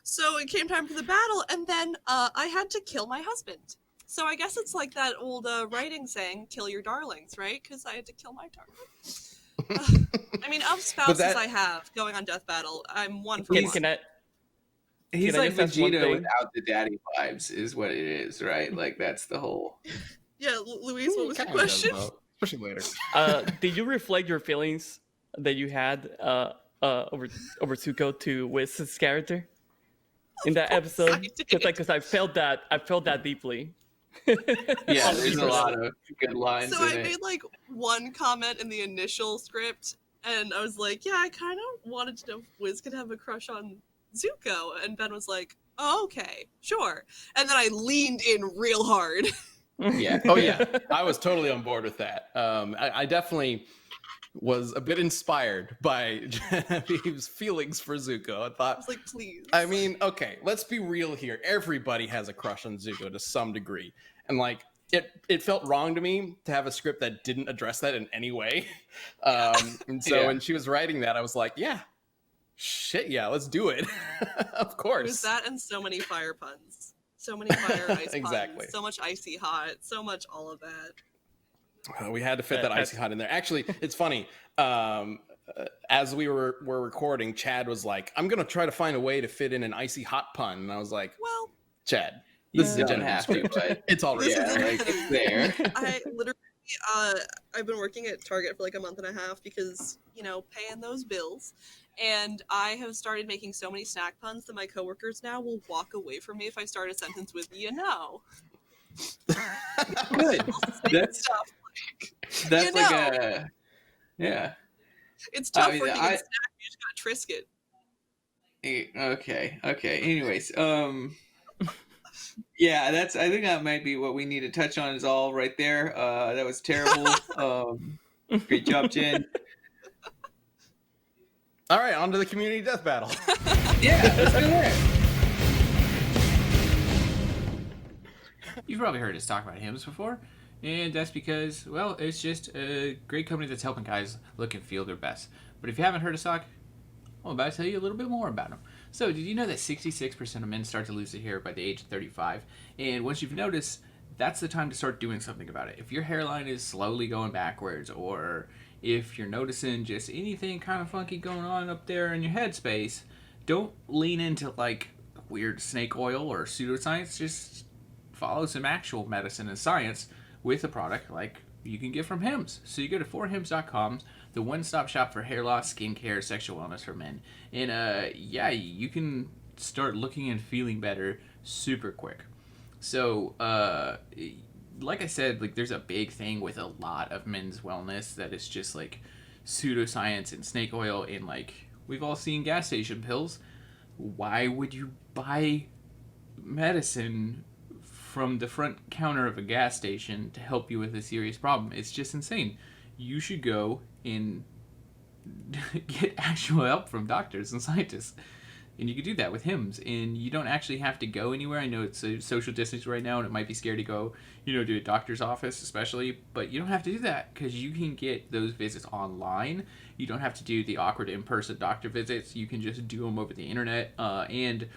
so it came time for the battle, and then I had to kill my husband. So I guess it's like that old writing saying, kill your darlings, right? Because I had to kill my darling. I mean, of spouses that- I have going on death battle, I'm one for Can, one. can I? he's Can I like just ask one Vegeta thing? without the daddy vibes, is what it is, right? Like that's the whole. Yeah, Louise, what was your Kinda does, question? though, especially later. Did you reflect your feelings that you had over Zuko to Wiz's character in that course I episode? did. Because I felt that deeply. Yeah, there's a 100%. lot of good lines So in I it. made like one comment in the initial script, and I was like, yeah, I kind of wanted to know if Wiz could have a crush on Zuko. And Ben was like, oh, okay, sure. And then I leaned in real hard. Yeah. Oh yeah, I was totally on board with that. I definitely was a bit inspired by Genevieve's feelings for Zuko. I I thought, was like, please. I mean, okay, let's be real here. Everybody has a crush on Zuko to some degree, and like it felt wrong to me to have a script that didn't address that in any way. And so Yeah. when she was writing that, I was like, yeah, shit, yeah, let's do it. Of There's course. that and so many fire puns. So many fire ice Exactly. puns. So much icy hot. So much all of that. We had to fit that That's- icy hot in there. Actually, it's funny. As we were recording, Chad was like, "I'm gonna try to find a way to fit in an icy hot pun," and I was like, Well, "Chad, You this is a don't Genevieve have to, script. but It's already This yeah, is- like it's there. I literally, I've been working at Target for like a month and a half because, you know, paying those bills. And I have started making so many snack puns that my coworkers now will walk away from me if I start a sentence with, you know. Good. That's Stuff. that's You like know. a yeah. It's tough I mean, working I- in snack. You just gotta Trisket. Okay. Anyways, yeah, that's. I think that might be what we need to touch on. Is all right there. That was terrible. Great job, Jen. All right, on to the community death battle. Yeah, let's do that. You've probably heard us talk about hymns before, and that's because, well, it's just a great company that's helping guys look and feel their best. But if you haven't heard us talk, I'm about to tell you a little bit more about them. So, did you know that 66% of men start to lose their hair by the age of 35? And once you've noticed, that's the time to start doing something about it. If your hairline is slowly going backwards, or if you're noticing just anything kind of funky going on up there in your headspace, don't lean into like weird snake oil or pseudoscience. Just follow some actual medicine and science with a product like you can get from Hims. So you go to 4hims.com, the one-stop shop for hair loss, skincare, sexual wellness for men. And yeah, you can start looking and feeling better super quick. So like I said, like there's a big thing with a lot of men's wellness that is just like pseudoscience and snake oil, and like we've all seen gas station pills. Why would you buy medicine from the front counter of a gas station to help you with a serious problem? It's just insane. You should go and get actual help from doctors and scientists. And you can do that with hymns, and you don't actually have to go anywhere. I know it's a social distance right now, and it might be scary to go, to a doctor's office, especially. But you don't have to do that because you can get those visits online. You don't have to do the awkward in-person doctor visits. You can just do them over the internet. And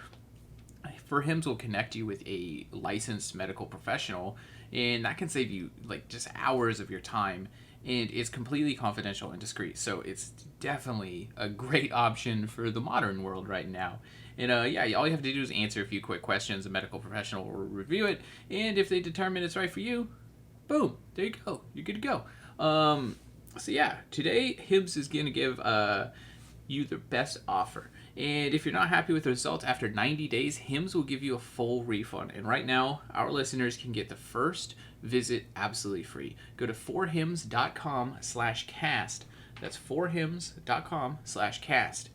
for hymns will connect you with a licensed medical professional, and that can save you like just hours of your time. And it's completely confidential and discreet, so it's definitely a great option for the modern world right now. And all you have to do is answer a few quick questions. A medical professional will review it, and if they determine it's right for you, boom, there you go, you're good to go. Today Hibbs is going to give you the best offer. And if you're not happy with the results after 90 days, Hims will give you a full refund. And right now, our listeners can get the first visit absolutely free. Go to forhims.com/cast. That's forhims.com/cast.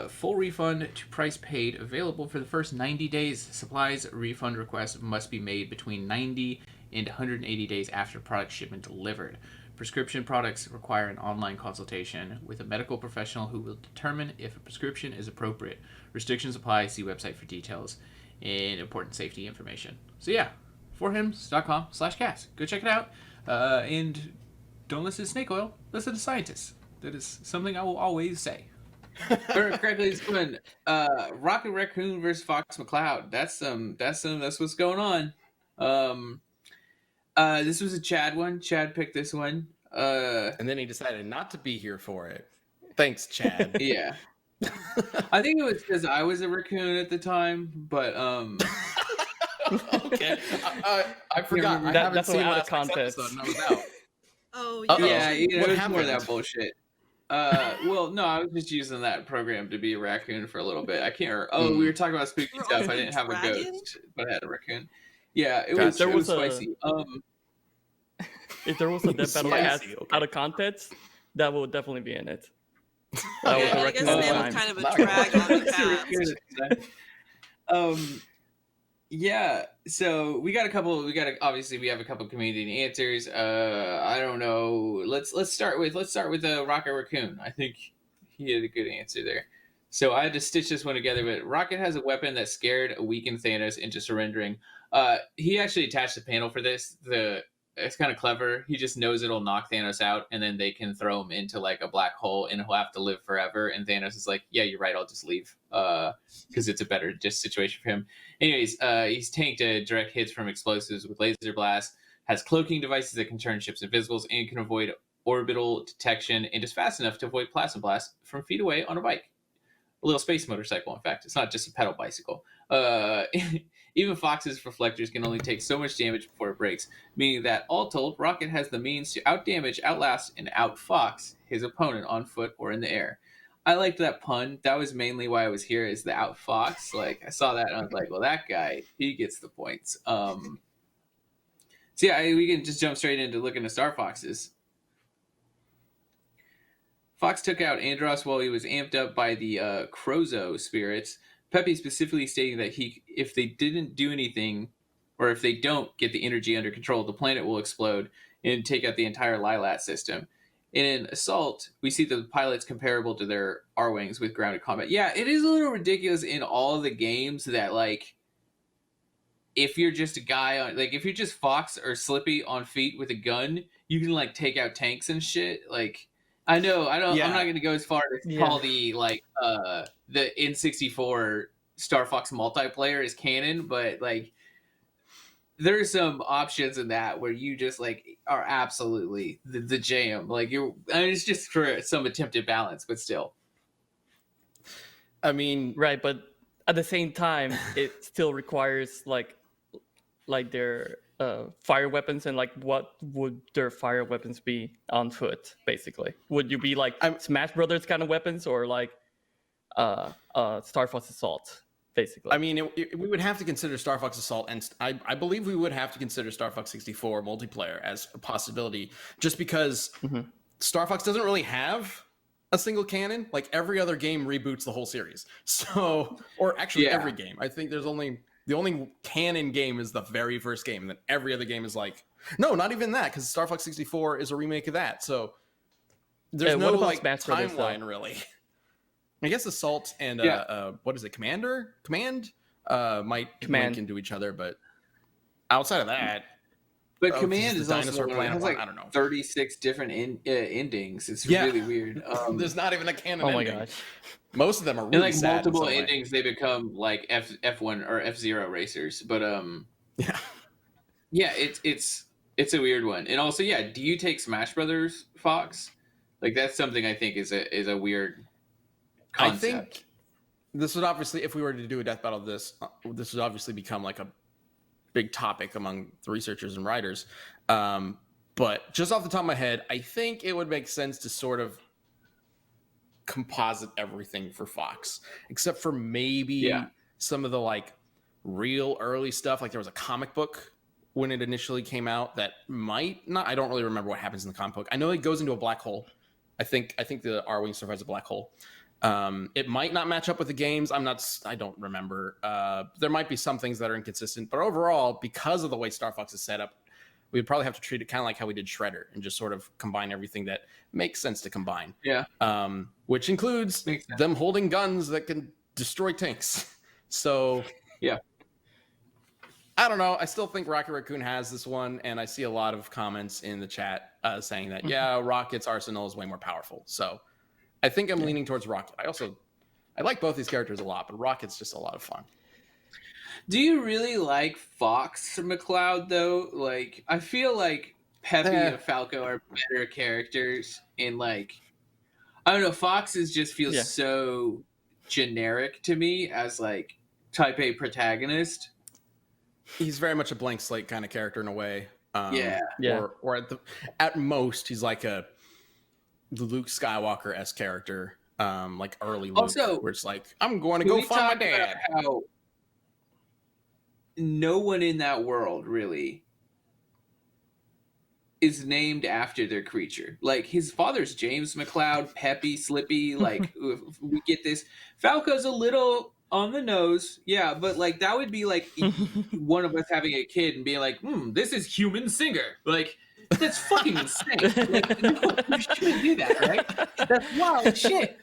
Full refund to price paid, available for the first 90 days. Supplies refund requests must be made between 90 and 180 days after product shipment delivered. Prescription products require an online consultation with a medical professional who will determine if a prescription is appropriate. Restrictions apply. See website for details and important safety information. So yeah, forhims.com/cast. Go check it out. And don't listen to snake oil. Listen to scientists. That is something I will always say. Correctly, it's going Rocket Raccoon versus Fox McCloud. That's what's going on. This was a Chad one. Chad picked this one. And then he decided not to be here for it. Thanks, Chad. Yeah. I think it was because I was a raccoon at the time, but okay. I forgot. I haven't that's seen out of last context. episode, and I was out. Oh, Uh-oh. yeah, What it was more of happened? that bullshit. Well, no, I was just using that program to be a raccoon for a little bit. I can't remember. Oh, we were talking about spooky You're stuff. also I didn't have a dragon? ghost, but I had a raccoon. Yeah, it Gotcha. was There was a- spicy. If there was a death battle Spicy, cast okay. out of context, that will definitely be in it. Yeah, That was a I guess raccoon they at the have time. kind of a Not drag on the It's a raccoon cast. at the time. Yeah, so we have a couple community answers. I don't know. Let's start with Rocket Raccoon. I think he had a good answer there. So I had to stitch this one together, but Rocket has a weapon that scared a weakened Thanos into surrendering. He actually attached a panel for this. It's kind of clever. He just knows it'll knock Thanos out, and then they can throw him into like a black hole, and he'll have to live forever. And Thanos is like, "Yeah, you're right. I'll just leave, because it's a better just situation for him." Anyways, he's tanked direct hits from explosives with laser blast. Has cloaking devices that can turn ships invisibles and can avoid orbital detection, and is fast enough to avoid plasma blast from feet away on a bike. A little space motorcycle, in fact. It's not just a pedal bicycle. Even Fox's reflectors can only take so much damage before it breaks, meaning that, all told, Rocket has the means to outdamage, outlast, and outfox his opponent on foot or in the air. I liked that pun. That was mainly why I was here, is the outfox. Like, I saw that and I was like, well, that guy, he gets the points. So yeah, we can just jump straight into looking at Star Foxes. Fox took out Andros while he was amped up by the Crozo spirits. Pepe specifically stating that if they didn't do anything, or if they don't get the energy under control, the planet will explode and take out the entire Lilat system. In Assault, we see the pilots comparable to their R-Wings with grounded combat. Yeah, it is a little ridiculous in all the games that, like, if you're just a guy on, like, if you're just Fox or Slippy on feet with a gun, you can, like, take out tanks and shit. Like, I'm not going to go as far as call the N64 Star Fox multiplayer as canon, but like there's some options in that where you just like are absolutely the jam. Like it's just for some attempted balance, but still. I mean, Right, but at the same time, it still requires like their fire weapons, and like what would their fire weapons be on foot? Basically, would you be like Smash Brothers kind of weapons, or like Star Fox Assault? Basically, I mean, we would have to consider Star Fox Assault, and I believe we would have to consider Star Fox 64 multiplayer as a possibility, just because Star Fox doesn't really have a single canon. Like every other game reboots the whole series, so or actually every game. I think the only canon game is the very first game, and then every other game is like, no, not even that, because Star Fox 64 is a remake of that. So there's no like Smash Brothers, timeline really. I guess Assault and what is it, Command might link into each other, but outside of that, but Command is also dinosaur planet. It has like I don't know, 36 different endings. It's really weird. There's not even a canon. Oh my ending. gosh! Most of them are really in like sad multiple endings. They become like F1 or F0 racers, but yeah, it's a weird one. And also, yeah, do you take Smash Brothers, Fox? Like that's something I think is a weird concept. I think this would obviously, if we were to do a death battle of this would obviously become like a big topic among the researchers and writers. But just off the top of my head, I think it would make sense to sort of composite everything for Fox, except for maybe some of the like real early stuff. Like there was a comic book when it initially came out that might not, I don't really remember what happens in the comic book. I know it goes into a black hole. I think the R-Wing survives a black hole. It might not match up with the games. I don't remember. There might be some things that are inconsistent, but overall, because of the way Star Fox is set up, we'd probably have to treat it kind of like how we did Shredder and just sort of combine everything that makes sense to combine. Yeah. Which includes them holding guns that can destroy tanks. So yeah. I don't know. I still think Rocket Raccoon has this one, and I see a lot of comments in the chat saying that, Rocket's arsenal is way more powerful. So I think I'm leaning towards Rocket. I like both these characters a lot, but Rocket's just a lot of fun. Do you really like Fox McCloud, though? Like, I feel like Peppy and Falco are better characters, and, like, I don't know, Fox just feels so generic to me as, like, type A protagonist. He's very much a blank slate kind of character in a way. Or at most, he's like the Luke Skywalker-esque character, like early Luke, also, where it's like, I'm going to go find my dad. How no one in that world really is named after their creature. Like, his father's James McCloud, Peppy, Slippy, like, we get this. Falco's a little on the nose, but like that would be like one of us having a kid and being like, this is Human Singer. Like, that's fucking insane. Like, no, you shouldn't do that, right? That's wild shit.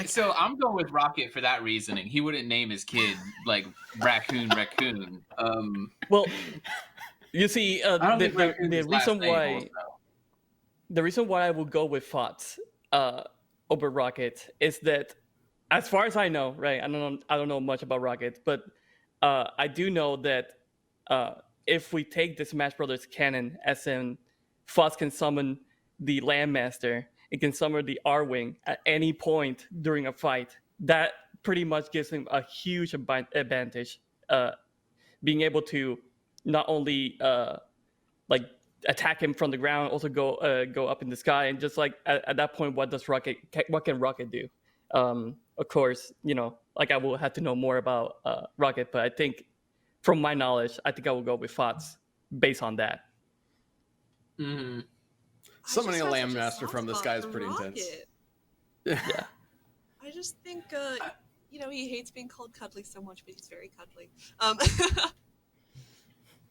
So I'm going with Rocket for that reasoning. He wouldn't name his kid like Raccoon. Well, you see, the reason why I will go with Fox over Rocket is that, as far as I know, right? I don't know much about Rocket, but I do know that if we take the Smash Brothers canon, as in Fox can summon the Landmaster, it can summon the R-Wing at any point during a fight. That pretty much gives him a huge advantage, being able to not only like attack him from the ground, also go up in the sky, and just like at that point, what can Rocket do? Of course, like I will have to know more about Rocket, but I think, from my knowledge, I think I will go with Fox based on that. Mm-hmm. Summoning a Landmaster from the sky is pretty intense. Yeah. I just think, he hates being called cuddly so much, but he's very cuddly.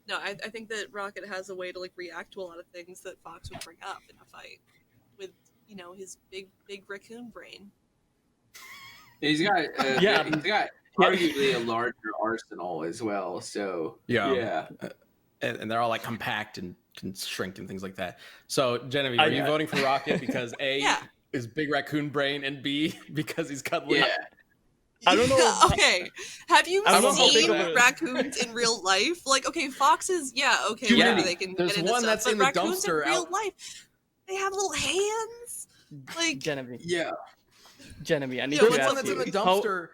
No, I think that Rocket has a way to like react to a lot of things that Fox would bring up in a fight with, his big raccoon brain. He's got arguably a larger arsenal as well. So and they're all like compact and can shrink and things like that. So Genevieve, are you voting for Rocket because A is big raccoon brain, and B because he's cuddly? Yeah. I don't know. Okay. Have you seen raccoons in real life? Like, okay, foxes, whatever, they can There's get into one stuff, that's but in the raccoons dumpster in real life, they have little hands. Like, Genevieve. Yeah. Genevieve, I need There's to ask one that's you. in the dumpster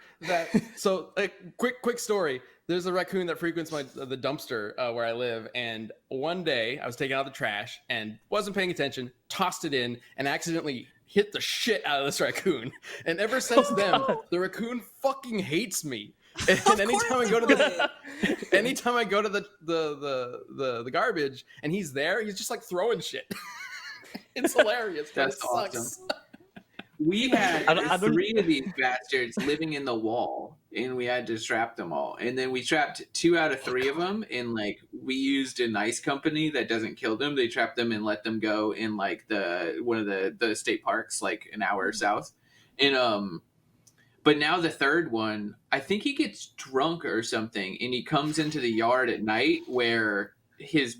so quick story. There's a raccoon that frequents the dumpster where I live, and one day I was taking out the trash and wasn't paying attention, tossed it in, and accidentally hit the shit out of this raccoon. And ever since then, the raccoon fucking hates me. And anytime I go to the garbage and he's there, he's just like throwing shit. It's hilarious. That's awesome. We had I don't- 3 of these bastards living in the wall, and we had to strap them all. And then we trapped 2 out of 3 of them, and like we used an ice company that doesn't kill them. They trap them and let them go in like one of the state parks, like an hour south. And but now the third one, I think he gets drunk or something, and he comes into the yard at night where his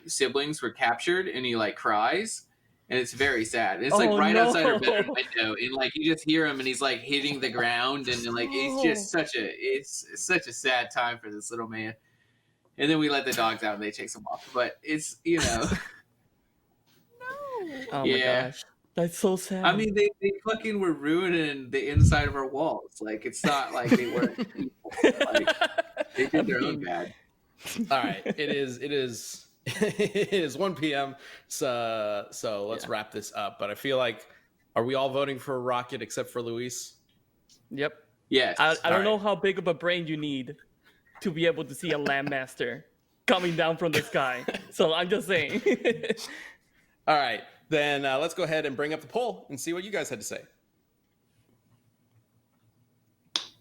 siblings were captured, and he like cries. And it's very sad. And it's like right outside our bedroom window, and like you just hear him, and he's like hitting the ground, and like it's just it's such a sad time for this little man. And then we let the dogs out, and they chase him off. But it's Oh Yeah. my gosh, that's so sad. I mean, they fucking were ruining the inside of our walls. Like it's not like they weren't people. Like they did their own bad. All right, it is it is 1 p.m. So let's wrap this up. But I feel like, are we all voting for Rocket except for Luis? Yep. Yes. I don't know how big of a brain you need to be able to see a landmaster coming down from the sky. So I'm just saying. All right, then let's go ahead and bring up the poll and see what you guys had to say.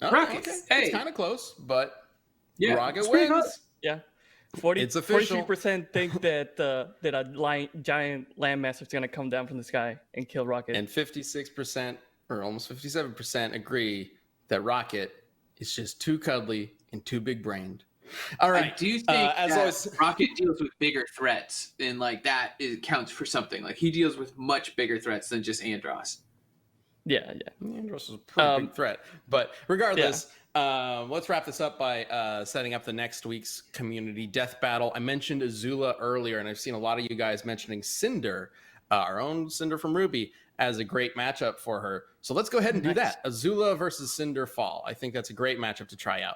Oh, Rocket. Okay. Hey. It's kind of close, but Yeah, Rocket it's pretty wins. close. Yeah. It's official. 43% think that a giant landmaster is going to come down from the sky and kill Rocket. And 56% or almost 57% agree that Rocket is just too cuddly and too big brained. All right. I do think as that always, Rocket deals with bigger threats, and like that counts for something. Like he deals with much bigger threats than just Andros. Yeah. Andros is a pretty big threat. But regardless, let's wrap this up by setting up the next week's community death battle. I mentioned Azula earlier, and I've seen a lot of you guys mentioning Cinder, our own Cinder from Ruby, as a great matchup for her. So let's go ahead and do that. Azula versus Cinder Fall. I think that's a great matchup to try out.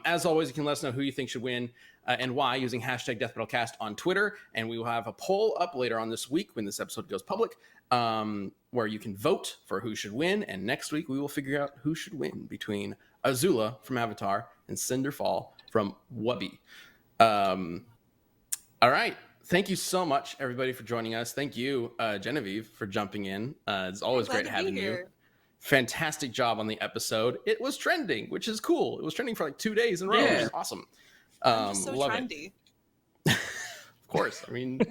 As always, you can let us know who you think should win and why using hashtag DeathBattleCast on Twitter. And we will have a poll up later on this week when this episode goes public, where you can vote for who should win. And next week, we will figure out who should win between Azula from Avatar and Cinder Fall from Wubby. All right. Thank you so much, everybody, for joining us. Thank you, Genevieve, for jumping in. It's always great having you. Fantastic job on the episode. It was trending, which is cool. It was trending for like 2 days in a row, which is awesome. I'm just so love trendy. Of course. I mean,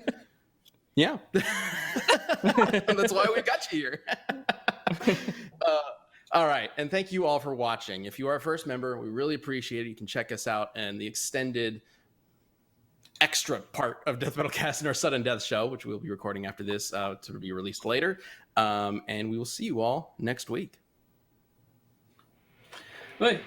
yeah. That's why we got you here. All right. And thank you all for watching. If you are a first member, we really appreciate it. You can check us out and the extended extra part of Death Battle Cast in our Sudden Death show, which we'll be recording after this to be released later. And we will see you all next week. But